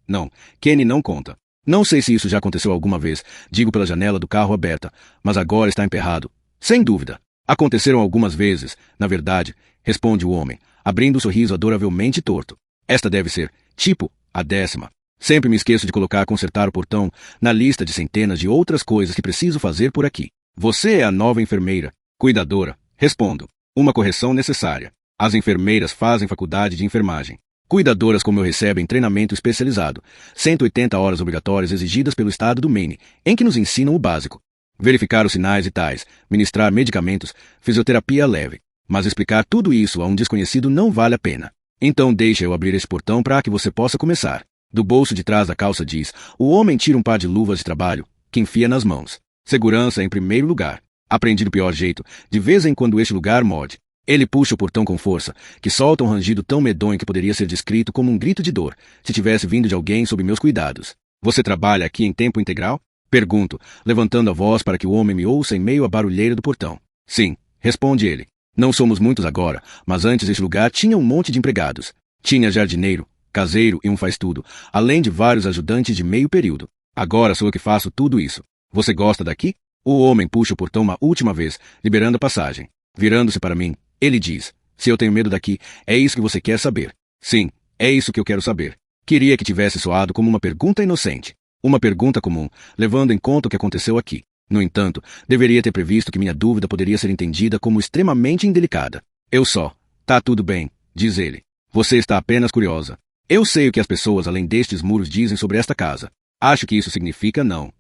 Não, Kenny não conta. Não sei se isso já aconteceu alguma vez, digo pela janela do carro aberta, mas agora está emperrado. Sem dúvida. Aconteceram algumas vezes, na verdade, responde o homem, abrindo o sorriso adoravelmente torto. Esta deve ser, tipo, a 10ª. Sempre me esqueço de colocar consertar o portão na lista de centenas de outras coisas que preciso fazer por aqui. Você é a nova enfermeira. Cuidadora. Respondo. Uma correção necessária. As enfermeiras fazem faculdade de enfermagem. Cuidadoras como eu recebem treinamento especializado, 180 horas obrigatórias exigidas pelo estado do Maine, em que nos ensinam o básico. Verificar os sinais vitais, ministrar medicamentos, fisioterapia leve. Mas explicar tudo isso a um desconhecido não vale a pena. Então deixa eu abrir esse portão para que você possa começar. Do bolso de trás da calça jeans, o homem tira um par de luvas de trabalho, que enfia nas mãos. Segurança em primeiro lugar. Aprendi do pior jeito, de vez em quando este lugar morde. Ele puxa o portão com força, que solta um rangido tão medonho que poderia ser descrito como um grito de dor, se tivesse vindo de alguém sob meus cuidados. Você trabalha aqui em tempo integral? Pergunto, levantando a voz para que o homem me ouça em meio à barulheira do portão. Sim, responde ele. Não somos muitos agora, mas antes este lugar tinha um monte de empregados. Tinha jardineiro, caseiro e um faz-tudo, além de vários ajudantes de meio período. Agora sou eu que faço tudo isso. Você gosta daqui? O homem puxa o portão uma última vez, liberando a passagem. Virando-se para mim, ele diz, se eu tenho medo daqui, é isso que você quer saber. Sim, é isso que eu quero saber. Queria que tivesse soado como uma pergunta inocente. Uma pergunta comum, levando em conta o que aconteceu aqui. No entanto, deveria ter previsto que minha dúvida poderia ser entendida como extremamente indelicada. Tá tudo bem, diz ele. Você está apenas curiosa. Eu sei o que as pessoas além destes muros dizem sobre esta casa. Acho que isso significa não.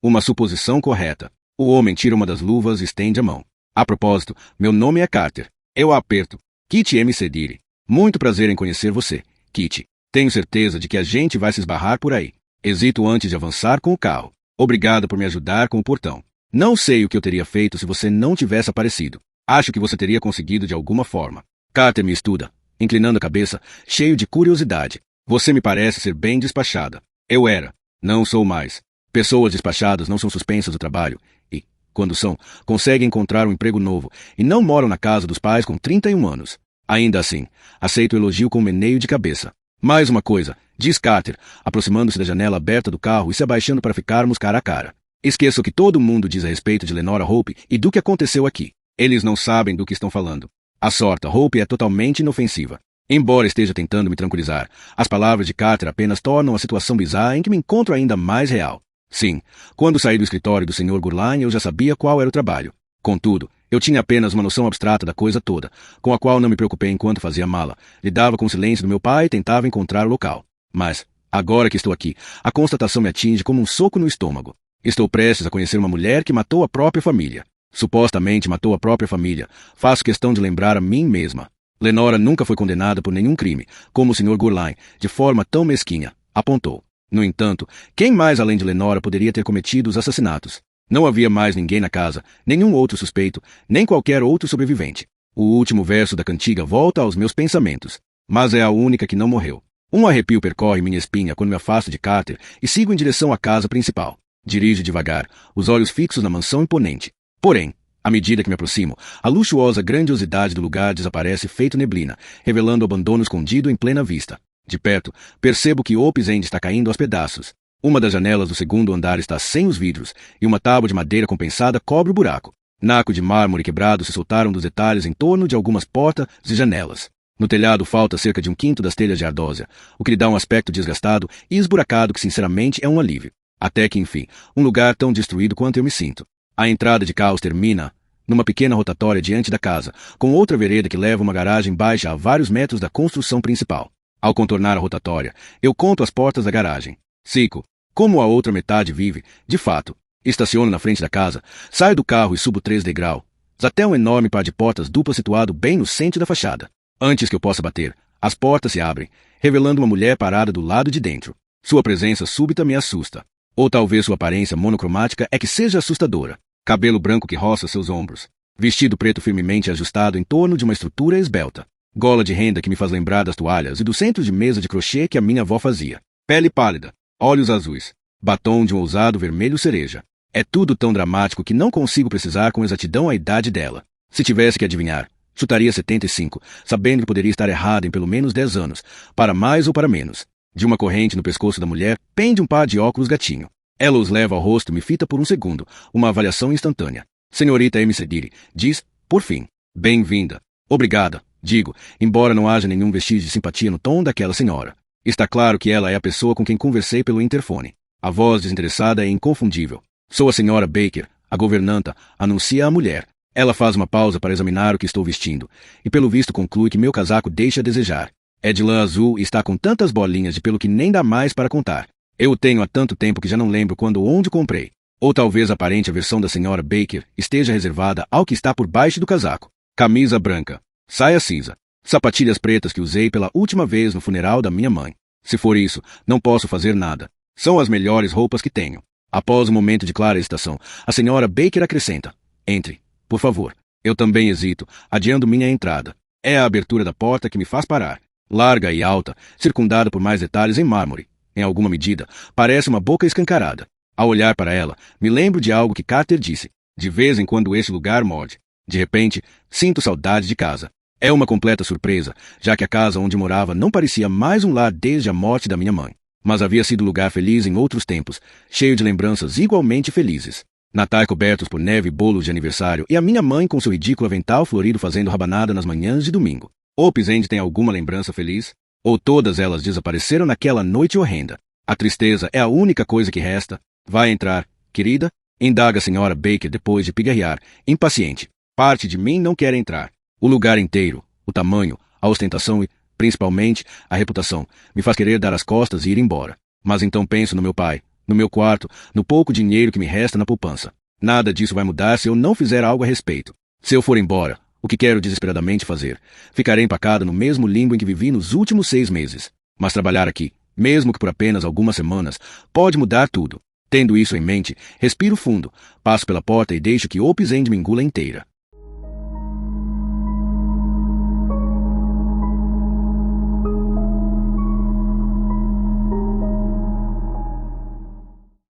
Uma suposição correta. O homem tira uma das luvas e estende a mão. A propósito, meu nome é Carter. Eu a aperto. Kitty M. Cedire. Muito prazer em conhecer você, Kitty. Tenho certeza de que a gente vai se esbarrar por aí. Hesito antes de avançar com o carro. Obrigado por me ajudar com o portão. Não sei o que eu teria feito se você não tivesse aparecido. Acho que você teria conseguido de alguma forma. Carter me estuda, inclinando a cabeça, cheio de curiosidade. Você me parece ser bem despachada. Eu era. Não sou mais. Pessoas despachadas não são suspensas do trabalho e, quando são, conseguem encontrar um emprego novo e não moram na casa dos pais com 31 anos. Ainda assim, aceito o elogio com um meneio de cabeça. Mais uma coisa, diz Carter, aproximando-se da janela aberta do carro e se abaixando para ficarmos cara a cara. Esqueço o que todo mundo diz a respeito de Lenora Hope e do que aconteceu aqui. Eles não sabem do que estão falando. A sorte, Hope é totalmente inofensiva. Embora esteja tentando me tranquilizar, as palavras de Carter apenas tornam a situação bizarra em que me encontro ainda mais real. Sim, quando saí do escritório do Sr. Gurline eu já sabia qual era o trabalho. Contudo, eu tinha apenas uma noção abstrata da coisa toda, com a qual não me preocupei enquanto fazia mala. Lidava com o silêncio do meu pai e tentava encontrar o local. Mas, agora que estou aqui, a constatação me atinge como um soco no estômago. Estou prestes a conhecer uma mulher que matou a própria família. Supostamente matou a própria família. Faço questão de lembrar a mim mesma. Lenora nunca foi condenada por nenhum crime, como o Sr. Gurline, de forma tão mesquinha, apontou. No entanto, quem mais além de Lenora poderia ter cometido os assassinatos? Não havia mais ninguém na casa, nenhum outro suspeito, nem qualquer outro sobrevivente. O último verso da cantiga volta aos meus pensamentos. Mas é a única que não morreu. Um arrepio percorre minha espinha quando me afasto de Carter e sigo em direção à casa principal. Dirijo devagar, os olhos fixos na mansão imponente. Porém, à medida que me aproximo, a luxuosa grandiosidade do lugar desaparece feito neblina, revelando o abandono escondido em plena vista. De perto, percebo que Opus End está caindo aos pedaços. Uma das janelas do segundo andar está sem os vidros, e uma tábua de madeira compensada cobre o buraco. Naco de mármore quebrado se soltaram dos detalhes em torno de algumas portas e janelas. No telhado falta cerca de um quinto das telhas de ardósia, o que lhe dá um aspecto desgastado e esburacado que sinceramente é um alívio. Até que, enfim, um lugar tão destruído quanto eu me sinto. A entrada de carros termina numa pequena rotatória diante da casa, com outra vereda que leva uma garagem baixa a vários metros da construção principal. Ao contornar a rotatória, eu conto as portas da garagem. Cico, como a outra metade vive, de fato. Estaciono na frente da casa, saio do carro e subo 3 degraus, até um enorme par de portas duplas situado bem no centro da fachada. Antes que eu possa bater, as portas se abrem, revelando uma mulher parada do lado de dentro. Sua presença súbita me assusta. Ou talvez sua aparência monocromática é que seja assustadora. Cabelo branco que roça seus ombros. Vestido preto firmemente ajustado em torno de uma estrutura esbelta. Gola de renda que me faz lembrar das toalhas e do centro de mesa de crochê que a minha avó fazia. Pele pálida. Olhos azuis. Batom de um ousado vermelho cereja. É tudo tão dramático que não consigo precisar com exatidão a idade dela. Se tivesse que adivinhar, chutaria 75, sabendo que poderia estar errado em pelo menos 10 anos, para mais ou para menos. De uma corrente no pescoço da mulher pende um par de óculos gatinho. Ela os leva ao rosto e me fita por um segundo, uma avaliação instantânea. Senhorita M. Cediri, diz, por fim. Bem-vinda. Obrigada, digo, embora não haja nenhum vestígio de simpatia no tom daquela senhora. Está claro que ela é a pessoa com quem conversei pelo interfone. A voz desinteressada é inconfundível. Sou a senhora Baker, a governanta, anuncia a mulher. Ela faz uma pausa para examinar o que estou vestindo, e pelo visto conclui que meu casaco deixa a desejar. É de lã azul e está com tantas bolinhas de pelo que nem dá mais para contar. Eu o tenho há tanto tempo que já não lembro quando ou onde comprei. Ou talvez a aparente versão da senhora Baker esteja reservada ao que está por baixo do casaco. Camisa branca, saia cinza, sapatilhas pretas que usei pela última vez no funeral da minha mãe. Se for isso, não posso fazer nada. São as melhores roupas que tenho. Após um momento de clara hesitação, a senhora Baker acrescenta. Entre, por favor. Eu também hesito, adiando minha entrada. É a abertura da porta que me faz parar. Larga e alta, circundada por mais detalhes em mármore. Em alguma medida, parece uma boca escancarada. Ao olhar para ela, me lembro de algo que Carter disse. De vez em quando esse lugar morde. De repente, sinto saudade de casa. É uma completa surpresa, já que a casa onde morava não parecia mais um lar desde a morte da minha mãe. Mas havia sido lugar feliz em outros tempos, cheio de lembranças igualmente felizes. Natais cobertos por neve e bolos de aniversário, e a minha mãe com seu ridículo avental florido fazendo rabanada nas manhãs de domingo. Opes End tem alguma lembrança feliz? Ou todas elas desapareceram naquela noite horrenda? A tristeza é a única coisa que resta. Vai entrar, querida? Indaga a senhora Baker depois de pigarrear, impaciente. Parte de mim não quer entrar. O lugar inteiro, o tamanho, a ostentação e, principalmente, a reputação, me faz querer dar as costas e ir embora. Mas então penso no meu pai, no meu quarto, no pouco dinheiro que me resta na poupança. Nada disso vai mudar se eu não fizer algo a respeito. Se eu for embora, o que quero desesperadamente fazer, ficarei empacado no mesmo limbo em que vivi nos últimos 6 meses. Mas trabalhar aqui, mesmo que por apenas algumas semanas, pode mudar tudo. Tendo isso em mente, respiro fundo, passo pela porta e deixo que Opes End me engula inteira.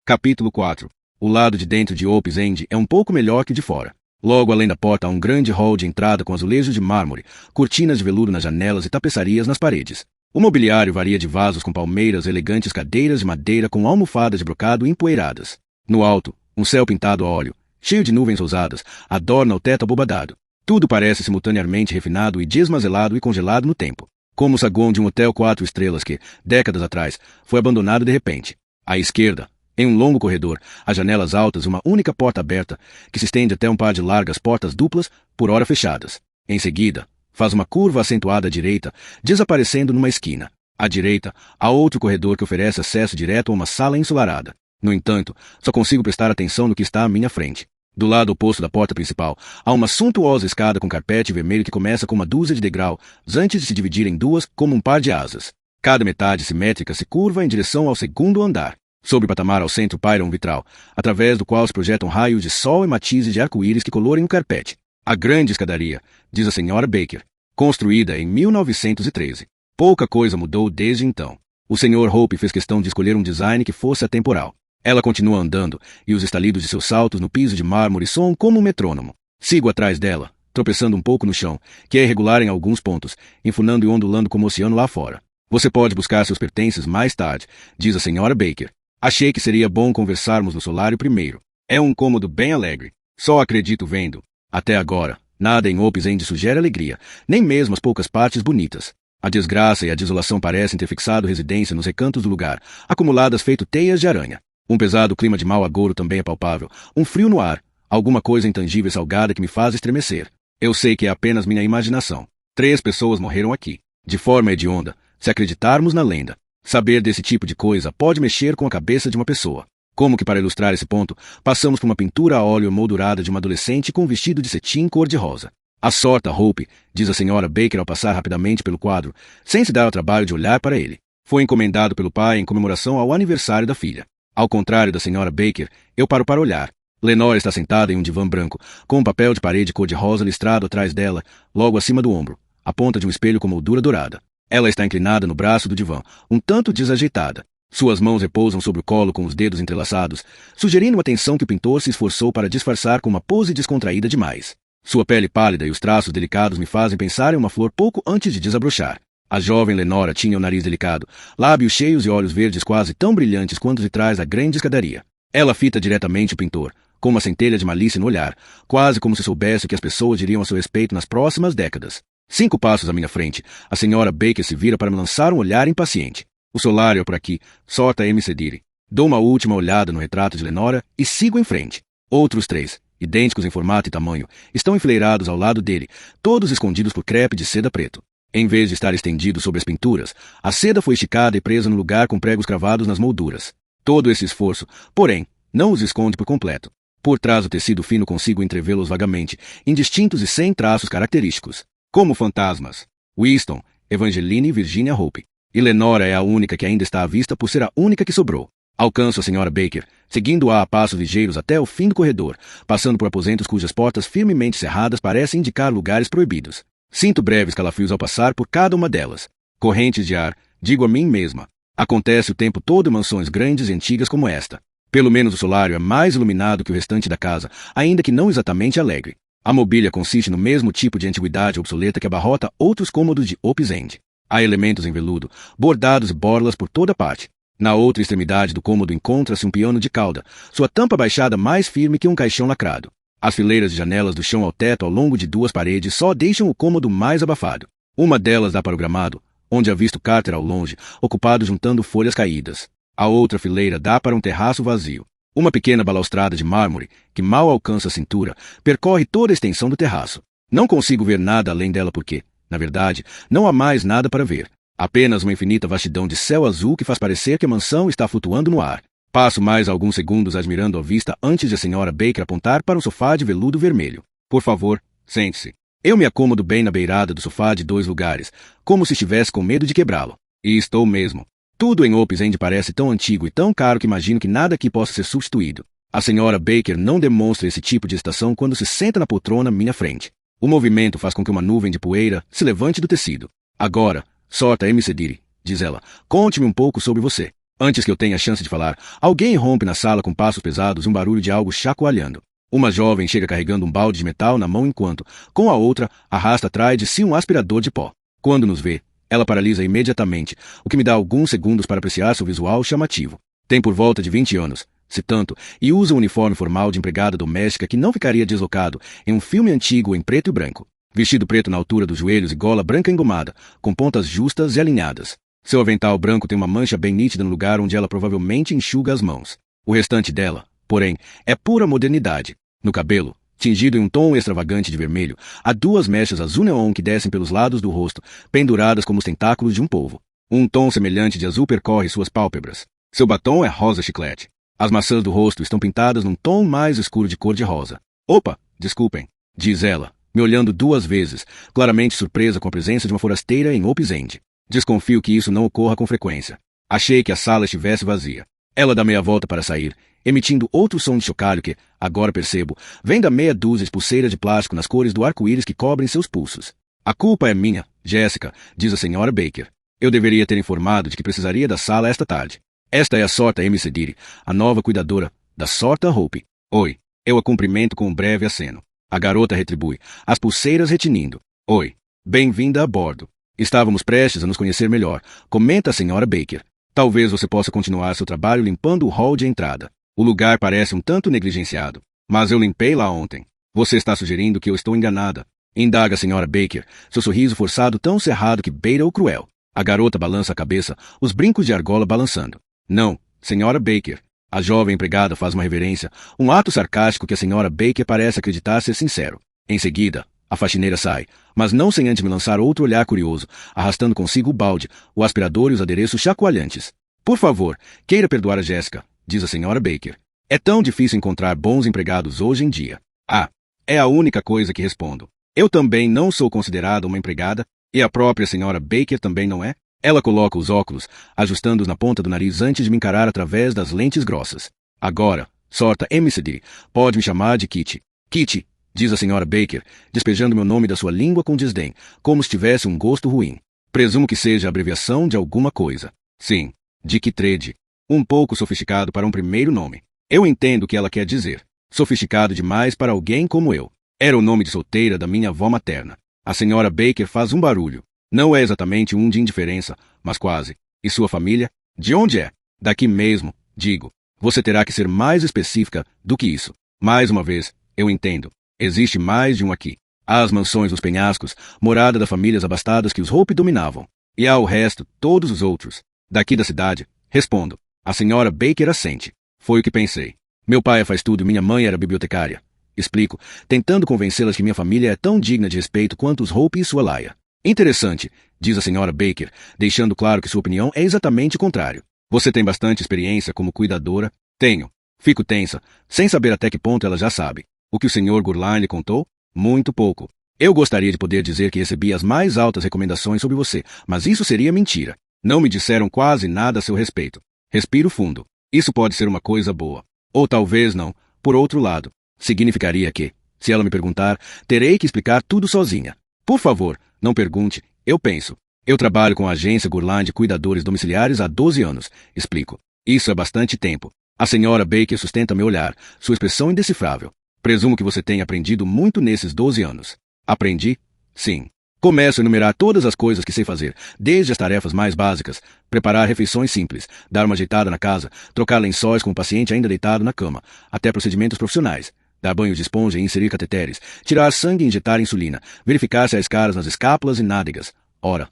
Capítulo 4. O lado de dentro de Opes End é um pouco melhor que de fora. Logo além da porta há um grande hall de entrada com azulejos de mármore, cortinas de veludo nas janelas e tapeçarias nas paredes. O mobiliário varia de vasos com palmeiras, elegantes cadeiras de madeira com almofadas de brocado empoeiradas. No alto, um céu pintado a óleo, cheio de nuvens ousadas, adorna o teto abobadado. Tudo parece simultaneamente refinado e desmazelado e congelado no tempo. Como o saguão de um hotel 4 estrelas que, décadas atrás, foi abandonado de repente. À esquerda, em um longo corredor, há janelas altas e uma única porta aberta, que se estende até um par de largas portas duplas, por ora fechadas. Em seguida, faz uma curva acentuada à direita, desaparecendo numa esquina. À direita, há outro corredor que oferece acesso direto a uma sala ensolarada. No entanto, só consigo prestar atenção no que está à minha frente. Do lado oposto da porta principal, há uma suntuosa escada com carpete vermelho que começa com uma dúzia de degraus, antes de se dividir em duas como um par de asas. Cada metade simétrica se curva em direção ao segundo andar. Sobre o patamar ao centro paira um vitral, através do qual se projetam raios de sol e matizes de arco-íris que colorem o carpete. A grande escadaria, diz a senhora Baker, construída em 1913. Pouca coisa mudou desde então. O Sr. Hope fez questão de escolher um design que fosse atemporal. Ela continua andando, e os estalidos de seus saltos no piso de mármore soam como um metrônomo. Sigo atrás dela, tropeçando um pouco no chão, que é irregular em alguns pontos, enfunando e ondulando como o oceano lá fora. Você pode buscar seus pertences mais tarde, diz a senhora Baker. Achei que seria bom conversarmos no solário primeiro. É um cômodo bem alegre. Só acredito vendo. Até agora, Nada em Opes End sugere alegria, nem mesmo as poucas partes bonitas. A desgraça e a desolação parecem ter fixado residência nos recantos do lugar, acumuladas feito teias de aranha. Um pesado clima de mau agouro também é palpável, um frio no ar, alguma coisa intangível e salgada que me faz estremecer. Eu sei que é apenas minha imaginação. 3 pessoas morreram aqui, de forma hedionda, se acreditarmos na lenda. Saber desse tipo de coisa pode mexer com a cabeça de uma pessoa. Como que para ilustrar esse ponto, passamos por uma pintura a óleo emoldurada de uma adolescente com um vestido de cetim cor-de-rosa. A sorta Hope, diz a senhora Baker ao passar rapidamente pelo quadro, sem se dar ao trabalho de olhar para ele. Foi encomendado pelo pai em comemoração ao aniversário da filha. Ao contrário da senhora Baker, eu paro para olhar. Lenore está sentada em um divã branco, com um papel de parede cor-de-rosa listrado atrás dela, logo acima do ombro, a ponta de um espelho com moldura dourada. Ela está inclinada no braço do divã, um tanto desajeitada. Suas mãos repousam sobre o colo com os dedos entrelaçados, sugerindo uma tensão que o pintor se esforçou para disfarçar com uma pose descontraída demais. Sua pele pálida e os traços delicados me fazem pensar em uma flor pouco antes de desabrochar. A jovem Lenora tinha o nariz delicado, lábios cheios e olhos verdes quase tão brilhantes quanto de trás da grande escadaria. Ela fita diretamente o pintor, com uma centelha de malícia no olhar, quase como se soubesse o que as pessoas diriam a seu respeito nas próximas décadas. 5 passos à minha frente, a senhora Baker se vira para me lançar um olhar impaciente. O solário é por aqui, sorta M. Cedire. Dou uma última olhada no retrato de Lenora e sigo em frente. Outros 3, idênticos em formato e tamanho, estão enfileirados ao lado dele, todos escondidos por crepe de seda preto. Em vez de estar estendido sobre as pinturas, a seda foi esticada e presa no lugar com pregos cravados nas molduras. Todo esse esforço, porém, não os esconde por completo. Por trás do tecido fino consigo entrevê-los vagamente, indistintos e sem traços característicos. Como fantasmas. Winston, Evangeline e Virginia Hope. E Lenora é a única que ainda está à vista por ser a única que sobrou. Alcanço a senhora Baker, seguindo-a a passos ligeiros até o fim do corredor, passando por aposentos cujas portas firmemente cerradas parecem indicar lugares proibidos. Sinto breves calafrios ao passar por cada uma delas. Correntes de ar, digo a mim mesma. Acontece o tempo todo em mansões grandes e antigas como esta. Pelo menos o solário é mais iluminado que o restante da casa, ainda que não exatamente alegre. A mobília consiste no mesmo tipo de antiguidade obsoleta que abarrota outros cômodos de Opes End. Há elementos em veludo, bordados e borlas por toda parte. Na outra extremidade do cômodo encontra-se um piano de cauda, sua tampa baixada mais firme que um caixão lacrado. As fileiras de janelas do chão ao teto ao longo de 2 paredes só deixam o cômodo mais abafado. Uma delas dá para o gramado, onde avisto Carter ao longe, ocupado juntando folhas caídas. A outra fileira dá para um terraço vazio. Uma pequena balaustrada de mármore, que mal alcança a cintura, percorre toda a extensão do terraço. Não consigo ver nada além dela porque, na verdade, não há mais nada para ver. Apenas uma infinita vastidão de céu azul que faz parecer que a mansão está flutuando no ar. Passo mais alguns segundos admirando a vista antes de a senhora Baker apontar para um sofá de veludo vermelho. Por favor, sente-se. Eu me acomodo bem na beirada do sofá de 2 lugares, como se estivesse com medo de quebrá-lo. E estou mesmo. Tudo em Opes End parece tão antigo e tão caro que imagino que nada aqui possa ser substituído. A senhora Baker não demonstra esse tipo de excitação quando se senta na poltrona à minha frente. O movimento faz com que uma nuvem de poeira se levante do tecido. Agora, sorta M. Cedire, diz ela, conte-me um pouco sobre você. Antes que eu tenha a chance de falar, alguém irrompe na sala com passos pesados e um barulho de algo chacoalhando. Uma jovem chega carregando um balde de metal na mão enquanto, com a outra, arrasta atrás de si um aspirador de pó. Quando nos vê, ela paralisa imediatamente, o que me dá alguns segundos para apreciar seu visual chamativo. Tem por volta de 20 anos, se tanto, e usa um uniforme formal de empregada doméstica que não ficaria deslocado em um filme antigo em preto e branco. Vestido preto na altura dos joelhos e gola branca engomada, com pontas justas e alinhadas. Seu avental branco tem uma mancha bem nítida no lugar onde ela provavelmente enxuga as mãos. O restante dela, porém, é pura modernidade. No cabelo, tingido em um tom extravagante de vermelho, há 2 mechas azul neon que descem pelos lados do rosto, penduradas como os tentáculos de um polvo. Um tom semelhante de azul percorre suas pálpebras. Seu batom é rosa chiclete. As maçãs do rosto estão pintadas num tom mais escuro de cor de rosa. Opa, desculpem, diz ela, me olhando 2 vezes, claramente surpresa com a presença de uma forasteira em Opes End. Desconfio que isso não ocorra com frequência. Achei que a sala estivesse vazia. Ela dá meia volta para sair, emitindo outro som de chocalho que, agora percebo, vem da meia dúzia de pulseiras de plástico nas cores do arco-íris que cobrem seus pulsos. A culpa é minha, Jéssica, diz a senhora Baker. Eu deveria ter informado de que precisaria da sala esta tarde. Esta é a sorta M. Cedire, a nova cuidadora da sorta Hope. Oi. Eu a cumprimento com um breve aceno. A garota retribui, as pulseiras retinindo. Oi. Bem-vinda a bordo. Estávamos prestes a nos conhecer melhor, comenta a senhora Baker. Talvez você possa continuar seu trabalho limpando o hall de entrada. O lugar parece um tanto negligenciado, mas eu limpei lá ontem. Você está sugerindo que eu estou enganada. Indaga a senhora Baker, seu sorriso forçado tão cerrado que beira o cruel. A garota balança a cabeça, os brincos de argola balançando. Não, senhora Baker. A jovem empregada faz uma reverência, um ato sarcástico que a senhora Baker parece acreditar ser sincero. Em seguida, a faxineira sai, mas não sem antes me lançar outro olhar curioso, arrastando consigo o balde, o aspirador e os adereços chacoalhantes. Por favor, queira perdoar a Jéssica, diz a senhora Baker. É tão difícil encontrar bons empregados hoje em dia. Ah, é a única coisa que respondo. Eu também não sou considerada uma empregada, e a própria senhora Baker também não é. Ela coloca os óculos, ajustando-os na ponta do nariz antes de me encarar através das lentes grossas. Agora, sorta MCD, pode me chamar de Kitty. Kitty, diz a senhora Baker, despejando meu nome da sua língua com desdém, como se tivesse um gosto ruim. Presumo que seja a abreviação de alguma coisa. Sim, Dick Trade. Um pouco sofisticado para um primeiro nome. Eu entendo o que ela quer dizer. Sofisticado demais para alguém como eu. Era o nome de solteira da minha avó materna. A senhora Baker faz um barulho. Não é exatamente um de indiferença, mas quase. E sua família? De onde é? Daqui mesmo, digo. Você terá que ser mais específica do que isso. Mais uma vez, eu entendo. Existe mais de um aqui. Há as mansões nos penhascos, morada das famílias abastadas que os Hope dominavam. E há o resto, todos os outros. Daqui da cidade, respondo. A senhora Baker assente. Foi o que pensei. Meu pai faz tudo e minha mãe era bibliotecária. Explico, tentando convencê-las que minha família é tão digna de respeito quanto os Hope e sua laia. Interessante, diz a senhora Baker, deixando claro que sua opinião é exatamente o contrário. Você tem bastante experiência como cuidadora? Tenho. Fico tensa, sem saber até que ponto ela já sabe. O que o Sr. Gurline lhe contou? Muito pouco. Eu gostaria de poder dizer que recebi as mais altas recomendações sobre você, mas isso seria mentira. Não me disseram quase nada a seu respeito. Respiro fundo. Isso pode ser uma coisa boa. Ou talvez não. Por outro lado, significaria que, se ela me perguntar, terei que explicar tudo sozinha. Por favor, não pergunte. Eu penso. Eu trabalho com a agência Gurline de Cuidadores Domiciliares há 12 anos. Explico. Isso é bastante tempo. A senhora Baker sustenta meu olhar, sua expressão indecifrável. Presumo que você tenha aprendido muito nesses 12 anos. Aprendi? Sim. Começo a enumerar todas as coisas que sei fazer, desde as tarefas mais básicas, preparar refeições simples, dar uma ajeitada na casa, trocar lençóis com o paciente ainda deitado na cama, até procedimentos profissionais, dar banho de esponja e inserir cateteres, tirar sangue e injetar insulina, verificar se há escaras nas escápulas e nádegas. Ora,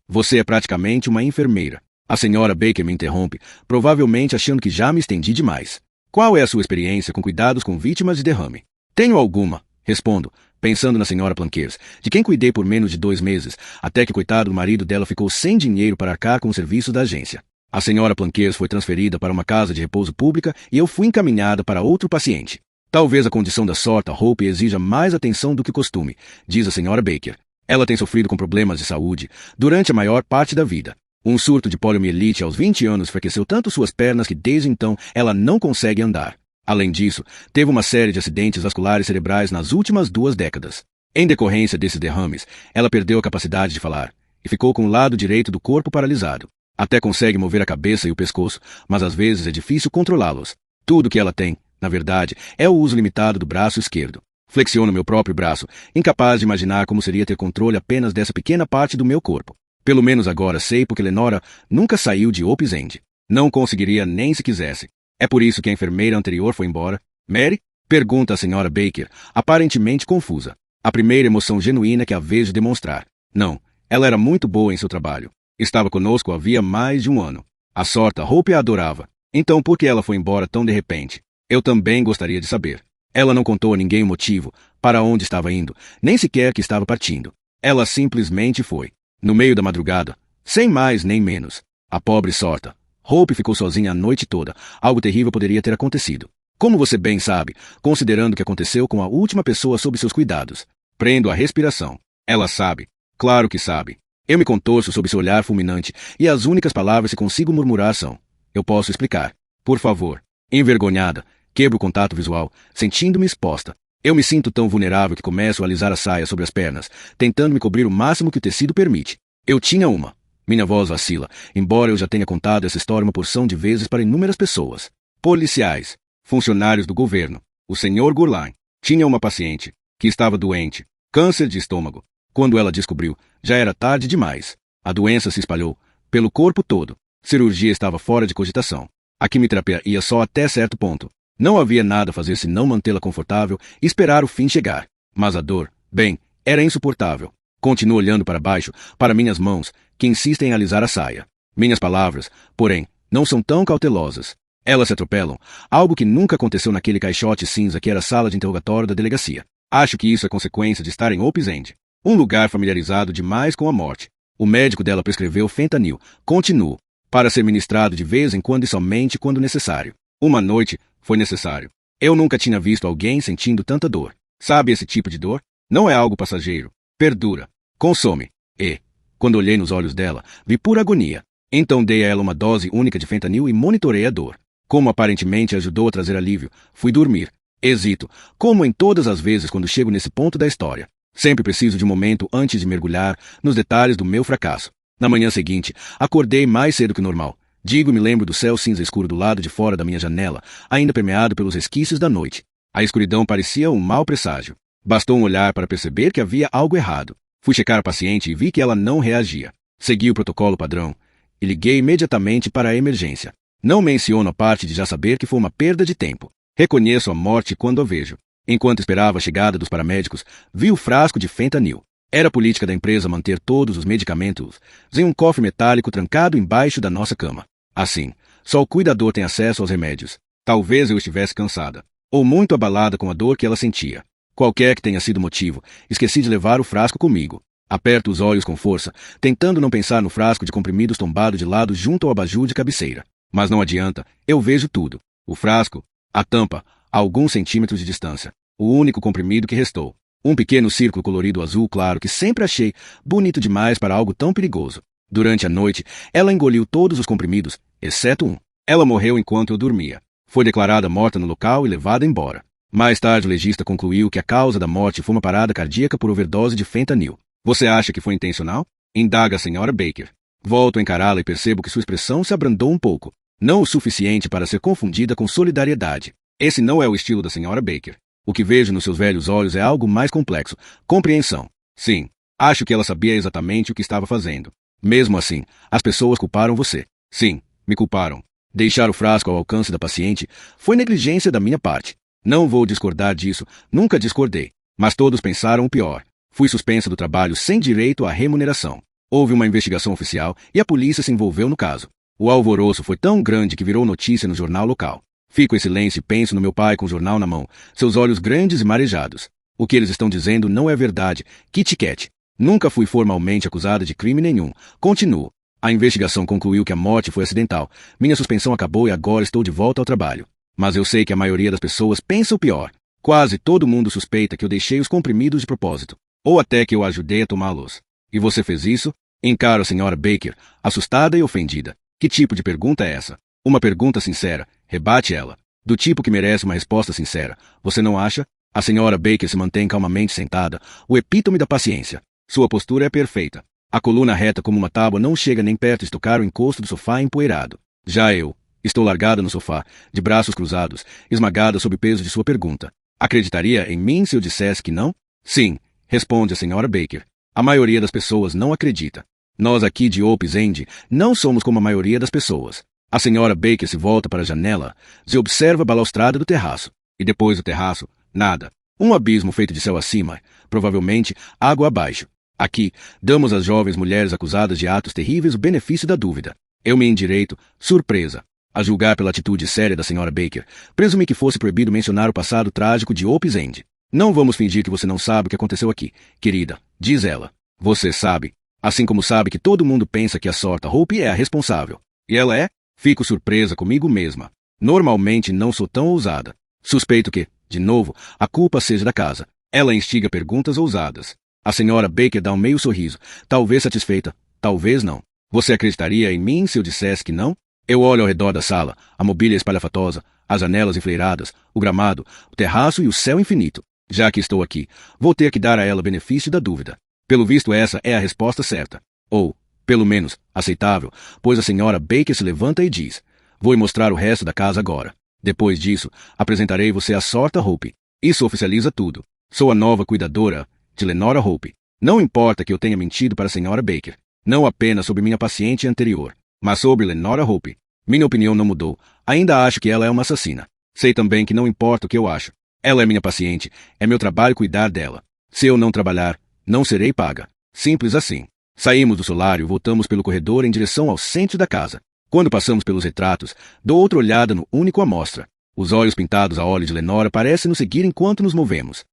você é praticamente uma enfermeira. A senhora Baker me interrompe, provavelmente achando que já me estendi demais. Qual é a sua experiência com cuidados com vítimas de derrame? Tenho alguma, respondo, pensando na senhora Planquers, de quem cuidei por menos de 2 meses, até que coitado do marido dela ficou sem dinheiro para arcar com o serviço da agência. A senhora Planquers foi transferida para uma casa de repouso pública e eu fui encaminhada para outro paciente. Talvez a condição da sorta Hope exija mais atenção do que costume, diz a senhora Baker. Ela tem sofrido com problemas de saúde durante a maior parte da vida. Um surto de poliomielite aos 20 anos enfraqueceu tanto suas pernas que desde então ela não consegue andar. Além disso, teve uma série de acidentes vasculares cerebrais nas últimas 2 décadas. Em decorrência desses derrames, ela perdeu a capacidade de falar e ficou com o lado direito do corpo paralisado. Até consegue mover a cabeça e o pescoço, mas às vezes é difícil controlá-los. Tudo que ela tem, na verdade, é o uso limitado do braço esquerdo. Flexiono meu próprio braço, incapaz de imaginar como seria ter controle apenas dessa pequena parte do meu corpo. Pelo menos agora sei porque Lenora nunca saiu de Hope's End. Não conseguiria nem se quisesse. É por isso que a enfermeira anterior foi embora. Mary? Pergunta a senhora Baker, aparentemente confusa. A primeira emoção genuína que a vejo demonstrar. Não, ela era muito boa em seu trabalho. Estava conosco havia mais de 1 ano. A sorta Hope a adorava. Então por que ela foi embora tão de repente? Eu também gostaria de saber. Ela não contou a ninguém o motivo, para onde estava indo, nem sequer que estava partindo. Ela simplesmente foi. No meio da madrugada, sem mais nem menos. A pobre sorta. Hope ficou sozinha a noite toda. Algo terrível poderia ter acontecido. Como você bem sabe, considerando o que aconteceu com a última pessoa sob seus cuidados. Prendo a respiração. Ela sabe. Claro que sabe. Eu me contorço sob seu olhar fulminante, e as únicas palavras que consigo murmurar são: eu posso explicar. Por favor. Envergonhada, quebro o contato visual, sentindo-me exposta. Eu me sinto tão vulnerável que começo a alisar a saia sobre as pernas, tentando me cobrir o máximo que o tecido permite. Eu tinha uma. Minha voz vacila, embora eu já tenha contado essa história uma porção de vezes para inúmeras pessoas. Policiais, funcionários do governo, o Sr. Gurline. Tinha uma paciente, que estava doente, câncer de estômago. Quando ela descobriu, já era tarde demais. A doença se espalhou pelo corpo todo. Cirurgia estava fora de cogitação. A quimioterapia ia só até certo ponto. Não havia nada a fazer senão mantê-la confortável e esperar o fim chegar. Mas a dor, bem, era insuportável. Continuo olhando para baixo, para minhas mãos, que insistem em alisar a saia. Minhas palavras, porém, não são tão cautelosas. Elas se atropelam, algo que nunca aconteceu naquele caixote cinza que era a sala de interrogatório da delegacia. Acho que isso é consequência de estar em Hope's End, um lugar familiarizado demais com a morte. O médico dela prescreveu fentanil, continuo, para ser ministrado de vez em quando e somente quando necessário. Uma noite, foi necessário. Eu nunca tinha visto alguém sentindo tanta dor. Sabe esse tipo de dor? Não é algo passageiro. Perdura. Consome. E, quando olhei nos olhos dela, vi pura agonia. Então dei a ela uma dose única de fentanil e monitorei a dor. Como aparentemente ajudou a trazer alívio, fui dormir. Hesito, como em todas as vezes quando chego nesse ponto da história. Sempre preciso de um momento antes de mergulhar nos detalhes do meu fracasso. Na manhã seguinte, acordei mais cedo que o normal. Digo e me lembro do céu cinza escuro do lado de fora da minha janela, ainda permeado pelos resquícios da noite. A escuridão parecia um mau presságio. Bastou um olhar para perceber que havia algo errado. Fui checar a paciente e vi que ela não reagia. Segui o protocolo padrão e liguei imediatamente para a emergência. Não menciono a parte de já saber que foi uma perda de tempo. Reconheço a morte quando a vejo. Enquanto esperava a chegada dos paramédicos, vi o frasco de fentanil. Era política da empresa manter todos os medicamentos em um cofre metálico trancado embaixo da nossa cama. Assim, só o cuidador tem acesso aos remédios. Talvez eu estivesse cansada, ou muito abalada com a dor que ela sentia. Qualquer que tenha sido o motivo, esqueci de levar o frasco comigo. Aperto os olhos com força, tentando não pensar no frasco de comprimidos tombado de lado junto ao abajur de cabeceira. Mas não adianta, eu vejo tudo. O frasco, a tampa, a alguns centímetros de distância. O único comprimido que restou. Um pequeno círculo colorido azul claro que sempre achei bonito demais para algo tão perigoso. Durante a noite, ela engoliu todos os comprimidos, exceto um. Ela morreu enquanto eu dormia. Foi declarada morta no local e levada embora. Mais tarde, o legista concluiu que a causa da morte foi uma parada cardíaca por overdose de fentanil. Você acha que foi intencional? Indaga a senhora Baker. Volto a encará-la e percebo que sua expressão se abrandou um pouco. Não o suficiente para ser confundida com solidariedade. Esse não é o estilo da senhora Baker. O que vejo nos seus velhos olhos é algo mais complexo. Compreensão. Sim, acho que ela sabia exatamente o que estava fazendo. Mesmo assim, as pessoas culparam você. Sim, me culparam. Deixar o frasco ao alcance da paciente foi negligência da minha parte. Não vou discordar disso, nunca discordei. Mas todos pensaram o pior. Fui suspensa do trabalho sem direito à remuneração. Houve uma investigação oficial e a polícia se envolveu no caso. O alvoroço foi tão grande que virou notícia no jornal local. Fico em silêncio e penso no meu pai com o jornal na mão, seus olhos grandes e marejados. O que eles estão dizendo não é verdade. Kit Kat. Nunca fui formalmente acusada de crime nenhum. Continuo. A investigação concluiu que a morte foi acidental. Minha suspensão acabou e agora estou de volta ao trabalho. Mas eu sei que a maioria das pessoas pensa o pior. Quase todo mundo suspeita que eu deixei os comprimidos de propósito. Ou até que eu ajudei a tomá-los. E você fez isso? Encaro a senhora Baker, assustada e ofendida. Que tipo de pergunta é essa? Uma pergunta sincera. Rebate ela. Do tipo que merece uma resposta sincera. Você não acha? A senhora Baker se mantém calmamente sentada, o epítome da paciência. Sua postura é perfeita. A coluna reta como uma tábua não chega nem perto de tocar o encosto do sofá empoeirado. Já eu, estou largada no sofá, de braços cruzados, esmagada sob o peso de sua pergunta. Acreditaria em mim se eu dissesse que não? Sim, responde a senhora Baker. A maioria das pessoas não acredita. Nós aqui de Hope's End não somos como a maioria das pessoas. A senhora Baker se volta para a janela e observa a balaustrada do terraço. E depois do terraço, nada. Um abismo feito de céu acima, provavelmente água abaixo. Aqui, damos às jovens mulheres acusadas de atos terríveis o benefício da dúvida. Eu me endireito, surpresa. A julgar pela atitude séria da senhora Baker, presumi que fosse proibido mencionar o passado trágico de Hope's End. Não vamos fingir que você não sabe o que aconteceu aqui, querida, diz ela. Você sabe. Assim como sabe que todo mundo pensa que a Sorta Hope é a responsável. E ela é? Fico surpresa comigo mesma. Normalmente não sou tão ousada. Suspeito que, de novo, a culpa seja da casa. Ela instiga perguntas ousadas. A senhora Baker dá um meio sorriso, talvez satisfeita, talvez não. Você acreditaria em mim se eu dissesse que não? Eu olho ao redor da sala, a mobília espalhafatosa, as janelas enfileiradas, o gramado, o terraço e o céu infinito. Já que estou aqui, vou ter que dar a ela o benefício da dúvida. Pelo visto essa é a resposta certa. Ou, pelo menos, aceitável, pois a senhora Baker se levanta e diz: vou mostrar o resto da casa agora. Depois disso, apresentarei você à Sorta Hope. Isso oficializa tudo. Sou a nova cuidadora de Lenora Hope. Não importa que eu tenha mentido para a senhora Baker. Não apenas sobre minha paciente anterior, mas sobre Lenora Hope. Minha opinião não mudou. Ainda acho que ela é uma assassina. Sei também que não importa o que eu acho. Ela é minha paciente, é meu trabalho cuidar dela. Se eu não trabalhar, não serei paga. Simples assim. Saímos do solário e voltamos pelo corredor em direção ao centro da casa. Quando passamos pelos retratos, dou outra olhada no único à mostra. Os olhos pintados a óleo de Lenora parecem nos seguir enquanto nos movemos.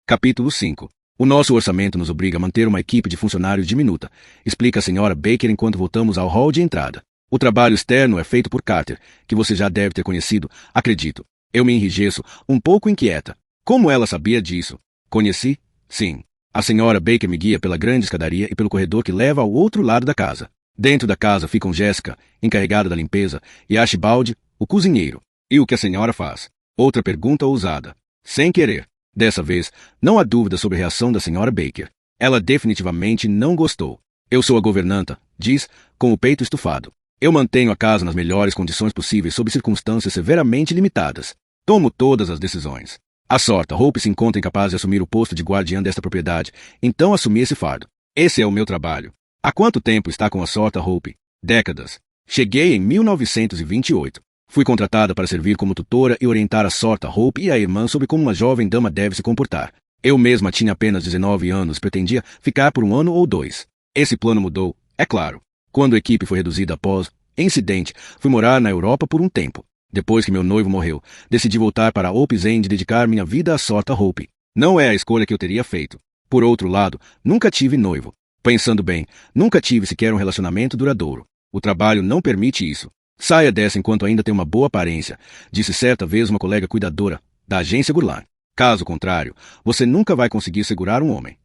Capítulo 5. O nosso orçamento nos obriga a manter uma equipe de funcionários diminuta, explica a senhora Baker enquanto voltamos ao hall de entrada. O trabalho externo é feito por Carter, que você já deve ter conhecido, acredito. Eu me enrijeço, um pouco inquieta. Como ela sabia disso? Conheci? Sim. A senhora Baker me guia pela grande escadaria e pelo corredor que leva ao outro lado da casa. Dentro da casa ficam Jéssica, encarregada da limpeza, e Archibald, o cozinheiro. E o que a senhora faz? Outra pergunta ousada. Sem querer. Dessa vez, não há dúvida sobre a reação da senhora Baker. Ela definitivamente não gostou. Eu sou a governanta, diz, com o peito estufado. Eu mantenho a casa nas melhores condições possíveis sob circunstâncias severamente limitadas. Tomo todas as decisões. A sorte, Hope se encontra incapaz de assumir o posto de guardiã desta propriedade, então assumi esse fardo. Esse é o meu trabalho. Há quanto tempo está com a sorte, Hope? Décadas. Cheguei em 1928. Fui contratada para servir como tutora e orientar a sorte, Hope e a irmã sobre como uma jovem dama deve se comportar. Eu mesma tinha apenas 19 anos e pretendia ficar por um ano ou dois. Esse plano mudou, é claro. Quando a equipe foi reduzida após incidente, fui morar na Europa por um tempo. Depois que meu noivo morreu, decidi voltar para Hope's End e dedicar minha vida à sorte, Hope. Não é a escolha que eu teria feito. Por outro lado, nunca tive noivo. Pensando bem, nunca tive sequer um relacionamento duradouro. O trabalho não permite isso. Saia dessa enquanto ainda tem uma boa aparência, disse certa vez uma colega cuidadora da agência Gourlin. Caso contrário, você nunca vai conseguir segurar um homem.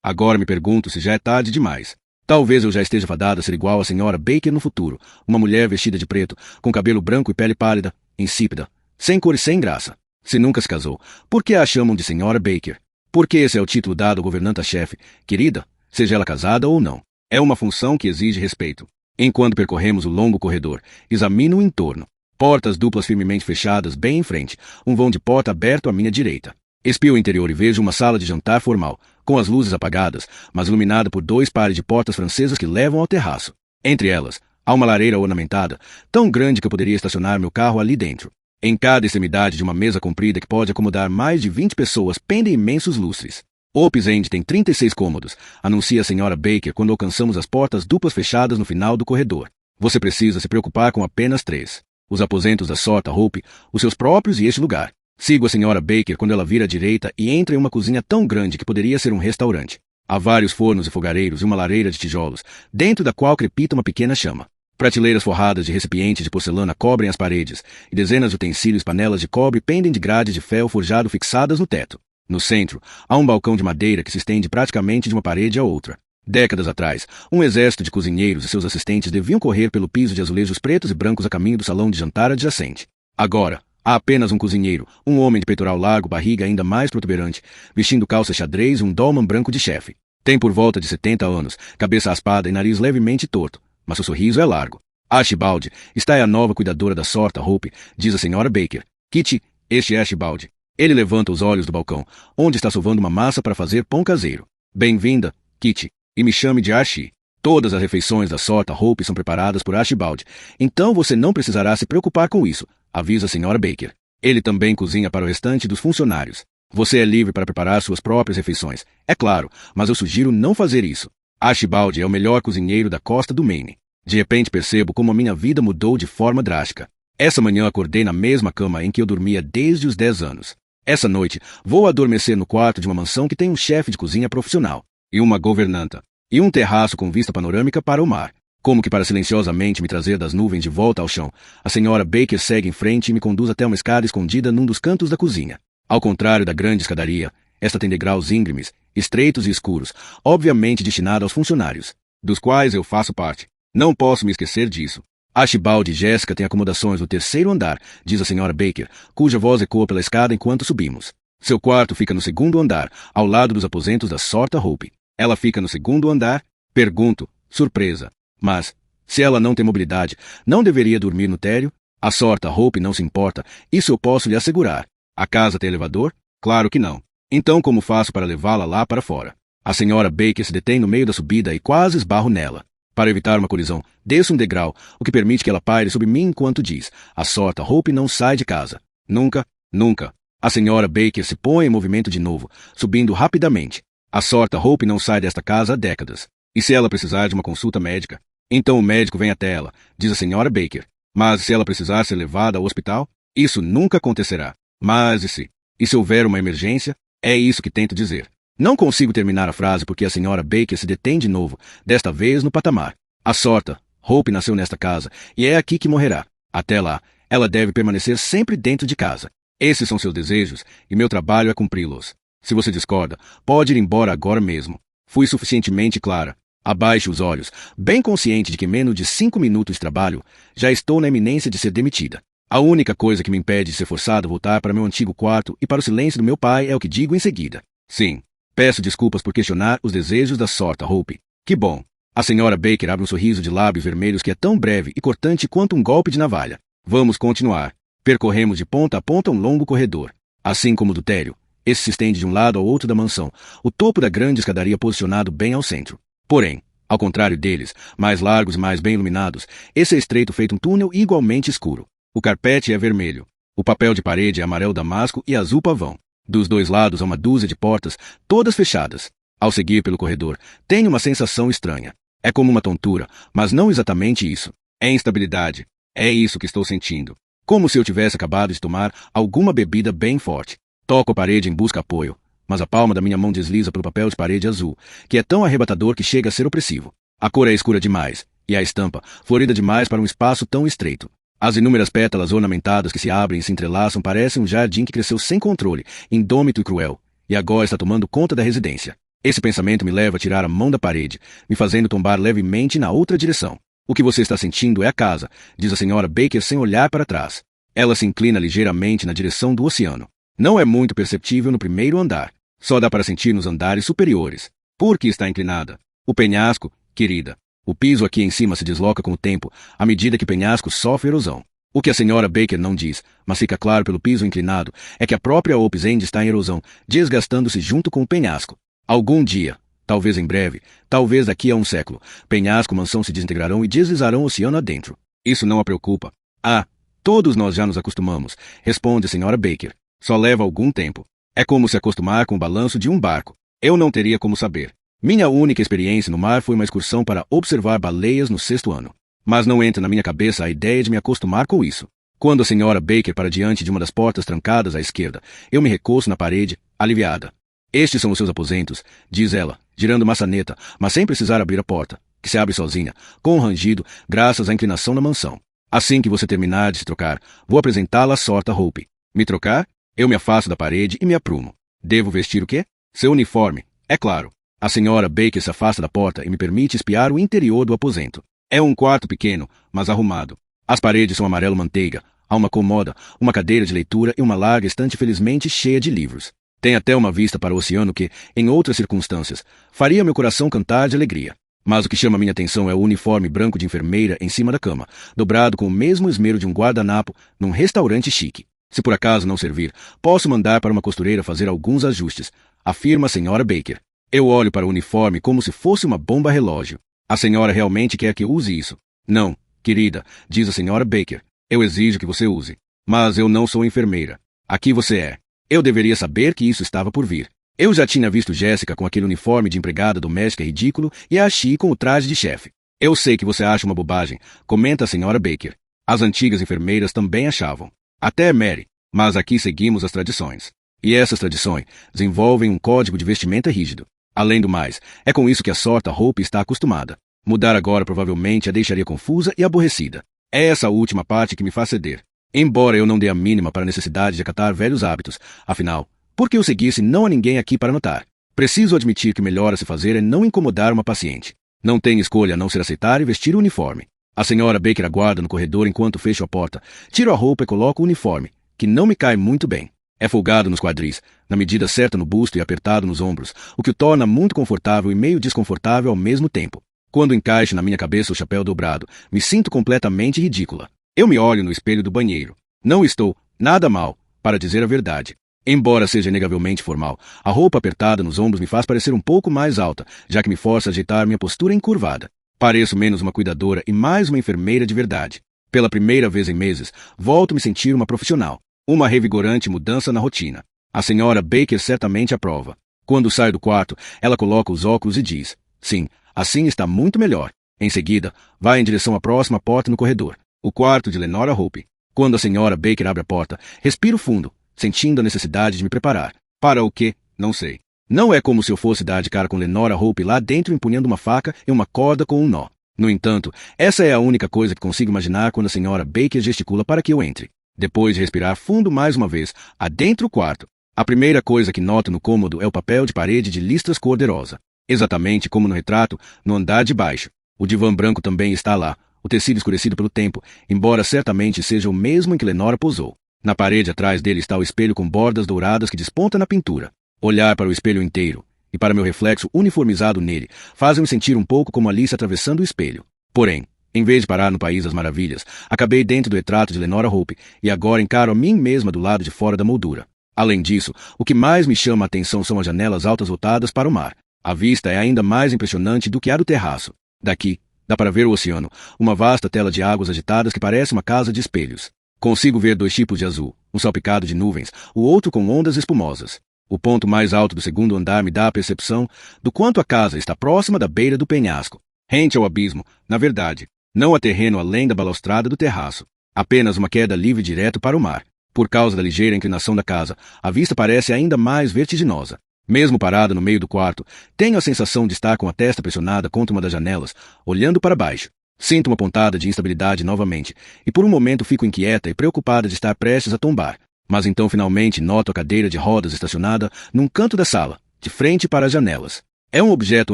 Agora me pergunto se já é tarde demais. Talvez eu já esteja fadada a ser igual à senhora Baker no futuro, uma mulher vestida de preto, com cabelo branco e pele pálida, insípida, sem cor e sem graça. Se nunca se casou, por que a chamam de senhora Baker? Porque esse é o título dado ao governanta-chefe, querida, seja ela casada ou não. É uma função que exige respeito. Enquanto percorremos o longo corredor, examino o entorno. Portas duplas firmemente fechadas bem em frente, um vão de porta aberto à minha direita. Espio o interior e vejo uma sala de jantar formal, com as luzes apagadas, mas iluminada por 2 pares de portas francesas que levam ao terraço. Entre elas, há uma lareira ornamentada, tão grande que eu poderia estacionar meu carro ali dentro. Em cada extremidade de uma mesa comprida que pode acomodar mais de 20 pessoas pendem imensos lustres. Hope's End tem 36 cômodos, anuncia a senhora Baker quando alcançamos as portas duplas fechadas no final do corredor. Você precisa se preocupar com apenas 3. Os aposentos da sorte, Hope, os seus próprios e este lugar. Sigo a senhora Baker quando ela vira à direita e entra em uma cozinha tão grande que poderia ser um restaurante. Há vários fornos e fogareiros e uma lareira de tijolos, dentro da qual crepita uma pequena chama. Prateleiras forradas de recipientes de porcelana cobrem as paredes, e dezenas de utensílios e panelas de cobre pendem de grades de ferro forjado fixadas no teto. No centro, há um balcão de madeira que se estende praticamente de uma parede à outra. Décadas atrás, um exército de cozinheiros e seus assistentes deviam correr pelo piso de azulejos pretos e brancos a caminho do salão de jantar adjacente. Agora, há apenas um cozinheiro, um homem de peitoral largo, barriga ainda mais protuberante, vestindo calça xadrez e um dolman branco de chefe. Tem por volta de 70 anos, cabeça raspada e nariz levemente torto, mas seu sorriso é largo. Archibald, está é a nova cuidadora da sorte, Hope, diz a senhora Baker. Kitty, este é Archibald. Ele levanta os olhos do balcão, onde está sovando uma massa para fazer pão caseiro. Bem-vinda, Kitty, e me chame de Archie. Todas as refeições da sorte Hope são preparadas por Archibald, então você não precisará se preocupar com isso, avisa a senhora Baker. Ele também cozinha para o restante dos funcionários. Você é livre para preparar suas próprias refeições, é claro, mas eu sugiro não fazer isso. Archibald é o melhor cozinheiro da costa do Maine. De repente percebo como a minha vida mudou de forma drástica. Essa manhã acordei na mesma cama em que eu dormia desde os 10 anos. Essa noite, vou adormecer no quarto de uma mansão que tem um chefe de cozinha profissional, e uma governanta, e um terraço com vista panorâmica para o mar. Como que para silenciosamente me trazer das nuvens de volta ao chão, a senhora Baker segue em frente e me conduz até uma escada escondida num dos cantos da cozinha. Ao contrário da grande escadaria, esta tem degraus íngremes, estreitos e escuros, obviamente destinada aos funcionários, dos quais eu faço parte. Não posso me esquecer disso. Archibald e Jéssica têm acomodações no 3º andar, diz a senhora Baker, cuja voz ecoa pela escada enquanto subimos. Seu quarto fica no 2º andar, ao lado dos aposentos da sorte Hope. Ela fica no 2º andar? Pergunto, surpresa. Mas, se ela não tem mobilidade, não deveria dormir no térreo? A sorte Hope não se importa, isso eu posso lhe assegurar. A casa tem elevador? Claro que não. Então como faço para levá-la lá para fora? A senhora Baker se detém no meio da subida e quase esbarro nela. Para evitar uma colisão, desço um degrau, o que permite que ela paire sobre mim enquanto diz: a sorta Hope não sai de casa. Nunca, nunca. A senhora Baker se põe em movimento de novo, subindo rapidamente. A sorta Hope não sai desta casa há décadas. E se ela precisar de uma consulta médica? Então o médico vem até ela, diz a senhora Baker. Mas se ela precisar ser levada ao hospital? Isso nunca acontecerá. Mas e se? E se houver uma emergência? É isso que tento dizer. Não consigo terminar a frase porque a senhora Baker se detém de novo, desta vez no patamar. A sorta Hope nasceu nesta casa e é aqui que morrerá. Até lá, ela deve permanecer sempre dentro de casa. Esses são seus desejos e meu trabalho é cumpri-los. Se você discorda, pode ir embora agora mesmo. Fui suficientemente clara. Abaixe os olhos, bem consciente de que menos de 5 minutos de trabalho, já estou na iminência de ser demitida. A única coisa que me impede de ser forçado a voltar para meu antigo quarto e para o silêncio do meu pai é o que digo em seguida. Sim, peço desculpas por questionar os desejos da sorta Hope. Que bom. A senhora Baker abre um sorriso de lábios vermelhos que é tão breve e cortante quanto um golpe de navalha. Vamos continuar. Percorremos de ponta a ponta um longo corredor. Assim como o do térreo, esse se estende de um lado ao outro da mansão, o topo da grande escadaria posicionado bem ao centro. Porém, ao contrário deles, mais largos e mais bem iluminados, esse é estreito feito um túnel igualmente escuro. O carpete é vermelho. O papel de parede é amarelo damasco e azul pavão. Dos dois lados há uma dúzia de portas, todas fechadas. Ao seguir pelo corredor, tenho uma sensação estranha. É como uma tontura, mas não exatamente isso. É instabilidade. É isso que estou sentindo. Como se eu tivesse acabado de tomar alguma bebida bem forte. Toco a parede em busca de apoio, mas a palma da minha mão desliza pelo papel de parede azul, que é tão arrebatador que chega a ser opressivo. A cor é escura demais, e a estampa, florida demais para um espaço tão estreito. As inúmeras pétalas ornamentadas que se abrem e se entrelaçam parecem um jardim que cresceu sem controle, indômito e cruel, e agora está tomando conta da residência. Esse pensamento me leva a tirar a mão da parede, me fazendo tombar levemente na outra direção. O que você está sentindo é a casa, diz a senhora Baker sem olhar para trás. Ela se inclina ligeiramente na direção do oceano. Não é muito perceptível no primeiro andar. Só dá para sentir nos andares superiores. Por que está inclinada? O penhasco, querida. O piso aqui em cima se desloca com o tempo, à medida que o penhasco sofre erosão. O que a senhora Baker não diz, mas fica claro pelo piso inclinado, é que a própria Opes End está em erosão, desgastando-se junto com o penhasco. Algum dia, talvez em breve, talvez daqui a um século, penhasco e mansão se desintegrarão e deslizarão o oceano adentro. Isso não a preocupa. Ah, todos nós já nos acostumamos, responde a senhora Baker. Só leva algum tempo. É como se acostumar com o balanço de um barco. Eu não teria como saber. Minha única experiência no mar foi uma excursão para observar baleias no 6º ano. Mas não entra na minha cabeça a ideia de me acostumar com isso. Quando a senhora Baker para diante de uma das portas trancadas à esquerda, eu me recosto na parede, aliviada. Estes são os seus aposentos, diz ela, girando maçaneta, mas sem precisar abrir a porta, que se abre sozinha, com um rangido, graças à inclinação da mansão. Assim que você terminar de se trocar, vou apresentá-la à sorta Hope. Me trocar? Eu me afasto da parede e me aprumo. Devo vestir o quê? Seu uniforme, é claro. A senhora Baker se afasta da porta e me permite espiar o interior do aposento. É um quarto pequeno, mas arrumado. As paredes são amarelo manteiga. Há uma cômoda, uma cadeira de leitura e uma larga estante felizmente cheia de livros. Tem até uma vista para o oceano que, em outras circunstâncias, faria meu coração cantar de alegria. Mas o que chama minha atenção é o uniforme branco de enfermeira em cima da cama, dobrado com o mesmo esmero de um guardanapo num restaurante chique. Se por acaso não servir, posso mandar para uma costureira fazer alguns ajustes, afirma a senhora Baker. Eu olho para o uniforme como se fosse uma bomba relógio. A senhora realmente quer que eu use isso? Não, querida, diz a senhora Baker. Eu exijo que você use. Mas eu não sou enfermeira. Aqui você é. Eu deveria saber que isso estava por vir. Eu já tinha visto Jéssica com aquele uniforme de empregada doméstica ridículo e a Chi com o traje de chefe. Eu sei que você acha uma bobagem, comenta a senhora Baker. As antigas enfermeiras também achavam. Até Mary. Mas aqui seguimos as tradições. E essas tradições desenvolvem um código de vestimenta rígido. Além do mais, é com isso que a sorta Hope está acostumada. Mudar agora provavelmente a deixaria confusa e aborrecida. É essa última parte que me faz ceder. Embora eu não dê a mínima para a necessidade de acatar velhos hábitos, afinal, por que eu seguisse não há ninguém aqui para notar? Preciso admitir que o melhor a se fazer é não incomodar uma paciente. Não tenho escolha a não ser aceitar e vestir o uniforme. A senhora Baker aguarda no corredor enquanto fecho a porta. Tiro a roupa e coloco o uniforme, que não me cai muito bem. É folgado nos quadris, na medida certa no busto e apertado nos ombros, o que o torna muito confortável e meio desconfortável ao mesmo tempo. Quando encaixo na minha cabeça o chapéu dobrado, me sinto completamente ridícula. Eu me olho no espelho do banheiro. Não estou nada mal, para dizer a verdade. Embora seja inegavelmente formal, a roupa apertada nos ombros me faz parecer um pouco mais alta, já que me força a ajeitar minha postura encurvada. Pareço menos uma cuidadora e mais uma enfermeira de verdade. Pela primeira vez em meses, volto a me sentir uma profissional. Uma revigorante mudança na rotina. A senhora Baker certamente aprova. Quando saio do quarto, ela coloca os óculos e diz: sim, assim está muito melhor. Em seguida, vai em direção à próxima porta no corredor. O quarto de Lenora Hope. Quando a senhora Baker abre a porta, respiro fundo, sentindo a necessidade de me preparar. Para o quê? Não sei. Não é como se eu fosse dar de cara com Lenora Hope lá dentro empunhando uma faca e uma corda com um nó. No entanto, essa é a única coisa que consigo imaginar quando a senhora Baker gesticula para que eu entre. Depois de respirar fundo mais uma vez, adentro o quarto. A primeira coisa que noto no cômodo é o papel de parede de listras cor-de-rosa. Exatamente como no retrato, no andar de baixo. O divã branco também está lá, o tecido escurecido pelo tempo, embora certamente seja o mesmo em que Lenora posou. Na parede atrás dele está o espelho com bordas douradas que desponta na pintura. Olhar para o espelho inteiro, e para meu reflexo uniformizado nele, faz-me sentir um pouco como Alice atravessando o espelho. Porém, em vez de parar no País das Maravilhas, acabei dentro do retrato de Lenora Hope, e agora encaro a mim mesma do lado de fora da moldura. Além disso, o que mais me chama a atenção são as janelas altas voltadas para o mar. A vista é ainda mais impressionante do que a do terraço. Daqui, dá para ver o oceano, uma vasta tela de águas agitadas que parece uma casa de espelhos. Consigo ver dois tipos de azul, um salpicado de nuvens, o outro com ondas espumosas. O ponto mais alto do segundo andar me dá a percepção do quanto a casa está próxima da beira do penhasco, rente ao abismo, na verdade. Não há terreno além da balaustrada do terraço. Apenas uma queda livre direto para o mar. Por causa da ligeira inclinação da casa, a vista parece ainda mais vertiginosa. Mesmo parada no meio do quarto, tenho a sensação de estar com a testa pressionada contra uma das janelas, olhando para baixo. Sinto uma pontada de instabilidade novamente, e por um momento fico inquieta e preocupada de estar prestes a tombar. Mas então finalmente noto a cadeira de rodas estacionada num canto da sala, de frente para as janelas. É um objeto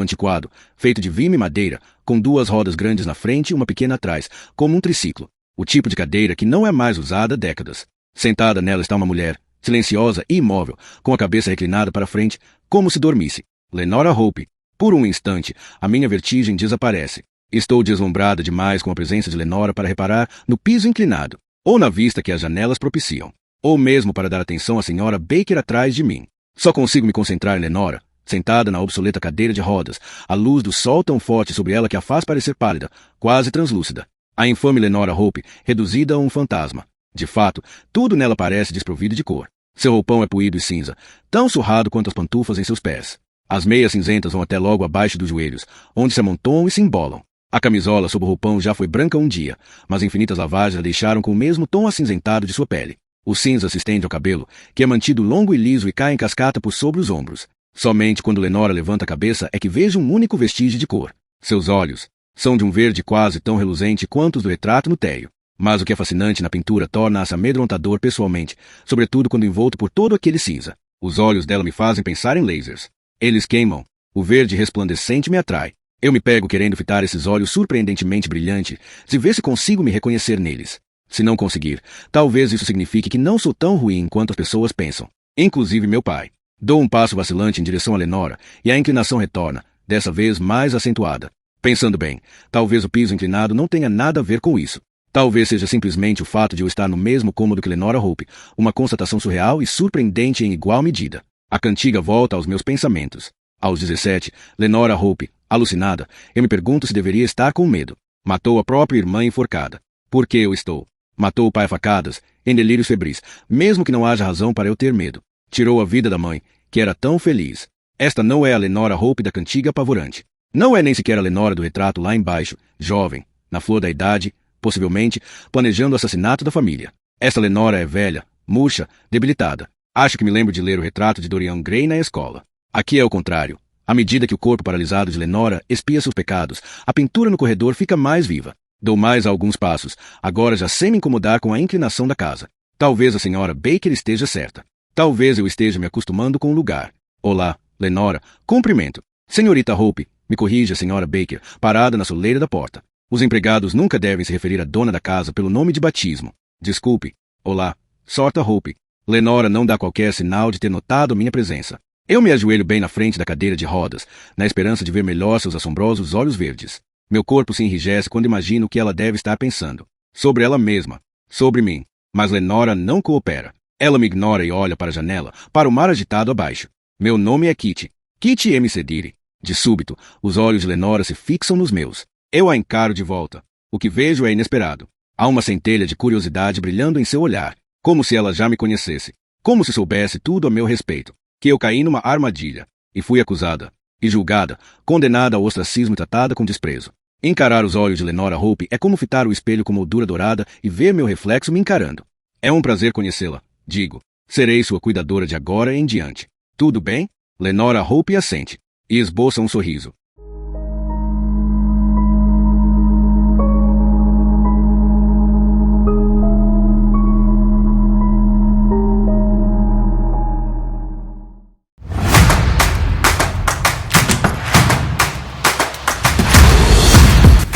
antiquado, feito de vime e madeira, com duas rodas grandes na frente e uma pequena atrás, como um triciclo. O tipo de cadeira que não é mais usada há décadas. Sentada nela está uma mulher, silenciosa e imóvel, com a cabeça reclinada para frente, como se dormisse. Lenora Hope. Por um instante, a minha vertigem desaparece. Estou deslumbrada demais com a presença de Lenora para reparar no piso inclinado, ou na vista que as janelas propiciam, ou mesmo para dar atenção à senhora Baker atrás de mim. Só consigo me concentrar em Lenora, sentada na obsoleta cadeira de rodas, a luz do sol tão forte sobre ela que a faz parecer pálida, quase translúcida. A infame Lenora Hope, reduzida a um fantasma. De fato, tudo nela parece desprovido de cor. Seu roupão é puído e cinza, tão surrado quanto as pantufas em seus pés. As meias cinzentas vão até logo abaixo dos joelhos, onde se amontoam e se embolam. A camisola sob o roupão já foi branca um dia, mas infinitas lavagens a deixaram com o mesmo tom acinzentado de sua pele. O cinza se estende ao cabelo, que é mantido longo e liso e cai em cascata por sobre os ombros. Somente quando Lenora levanta a cabeça é que vejo um único vestígio de cor. Seus olhos são de um verde quase tão reluzente quanto os do retrato no térreo. Mas o que é fascinante na pintura torna-se amedrontador pessoalmente, sobretudo quando envolto por todo aquele cinza. Os olhos dela me fazem pensar em lasers. Eles queimam. O verde resplandecente me atrai. Eu me pego querendo fitar esses olhos surpreendentemente brilhantes e ver se consigo me reconhecer neles. Se não conseguir, talvez isso signifique que não sou tão ruim quanto as pessoas pensam. Inclusive meu pai. Dou um passo vacilante em direção a Lenora e a inclinação retorna, dessa vez mais acentuada. Pensando bem, talvez o piso inclinado não tenha nada a ver com isso. Talvez seja simplesmente o fato de eu estar no mesmo cômodo que Lenora Hope, uma constatação surreal e surpreendente em igual medida. A cantiga volta aos meus pensamentos. Aos 17, Lenora Hope, alucinada, eu me pergunto se deveria estar com medo. Matou a própria irmã enforcada. Por que eu estou? Matou o pai a facadas, em delírios febris, mesmo que não haja razão para eu ter medo. Tirou a vida da mãe, que era tão feliz. Esta não é a Lenora Hope da cantiga apavorante. Não é nem sequer a Lenora do retrato lá embaixo, jovem, na flor da idade, possivelmente planejando o assassinato da família. Esta Lenora é velha, murcha, debilitada. Acho que me lembro de ler o retrato de Dorian Gray na escola. Aqui é o contrário. À medida que o corpo paralisado de Lenora expia seus pecados, a pintura no corredor fica mais viva. Dou mais alguns passos, agora já sem me incomodar com a inclinação da casa. Talvez a senhora Baker esteja certa. Talvez eu esteja me acostumando com o lugar. Olá, Lenora. Cumprimento. Senhorita Hope, me corrige a senhora Baker, parada na soleira da porta. Os empregados nunca devem se referir à dona da casa pelo nome de batismo. Desculpe. Olá, Sorta Hope. Lenora não dá qualquer sinal de ter notado minha presença. Eu me ajoelho bem na frente da cadeira de rodas, na esperança de ver melhor seus assombrosos olhos verdes. Meu corpo se enrijece quando imagino o que ela deve estar pensando. Sobre ela mesma. Sobre mim. Mas Lenora não coopera. Ela me ignora e olha para a janela, para o mar agitado abaixo. Meu nome é Kitty. Kitty M. Cedire. De súbito, os olhos de Lenora se fixam nos meus. Eu a encaro de volta. O que vejo é inesperado. Há uma centelha de curiosidade brilhando em seu olhar, como se ela já me conhecesse, como se soubesse tudo a meu respeito, que eu caí numa armadilha, e fui acusada, e julgada, condenada ao ostracismo e tratada com desprezo. Encarar os olhos de Lenora Hope é como fitar o espelho com moldura dourada e ver meu reflexo me encarando. É um prazer conhecê-la, digo. Serei sua cuidadora de agora em diante. Tudo bem? Lenora Hope assente, e esboça um sorriso.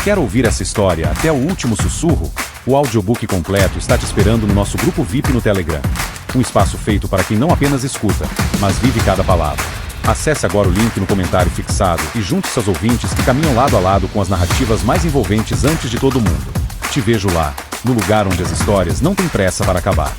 Quer ouvir essa história até o último sussurro? O audiobook completo está te esperando no nosso grupo VIP no Telegram. Um espaço feito para quem não apenas escuta, mas vive cada palavra. Acesse agora o link no comentário fixado e junte-se aos ouvintes que caminham lado a lado com as narrativas mais envolventes antes de todo mundo. Te vejo lá, no lugar onde as histórias não têm pressa para acabar.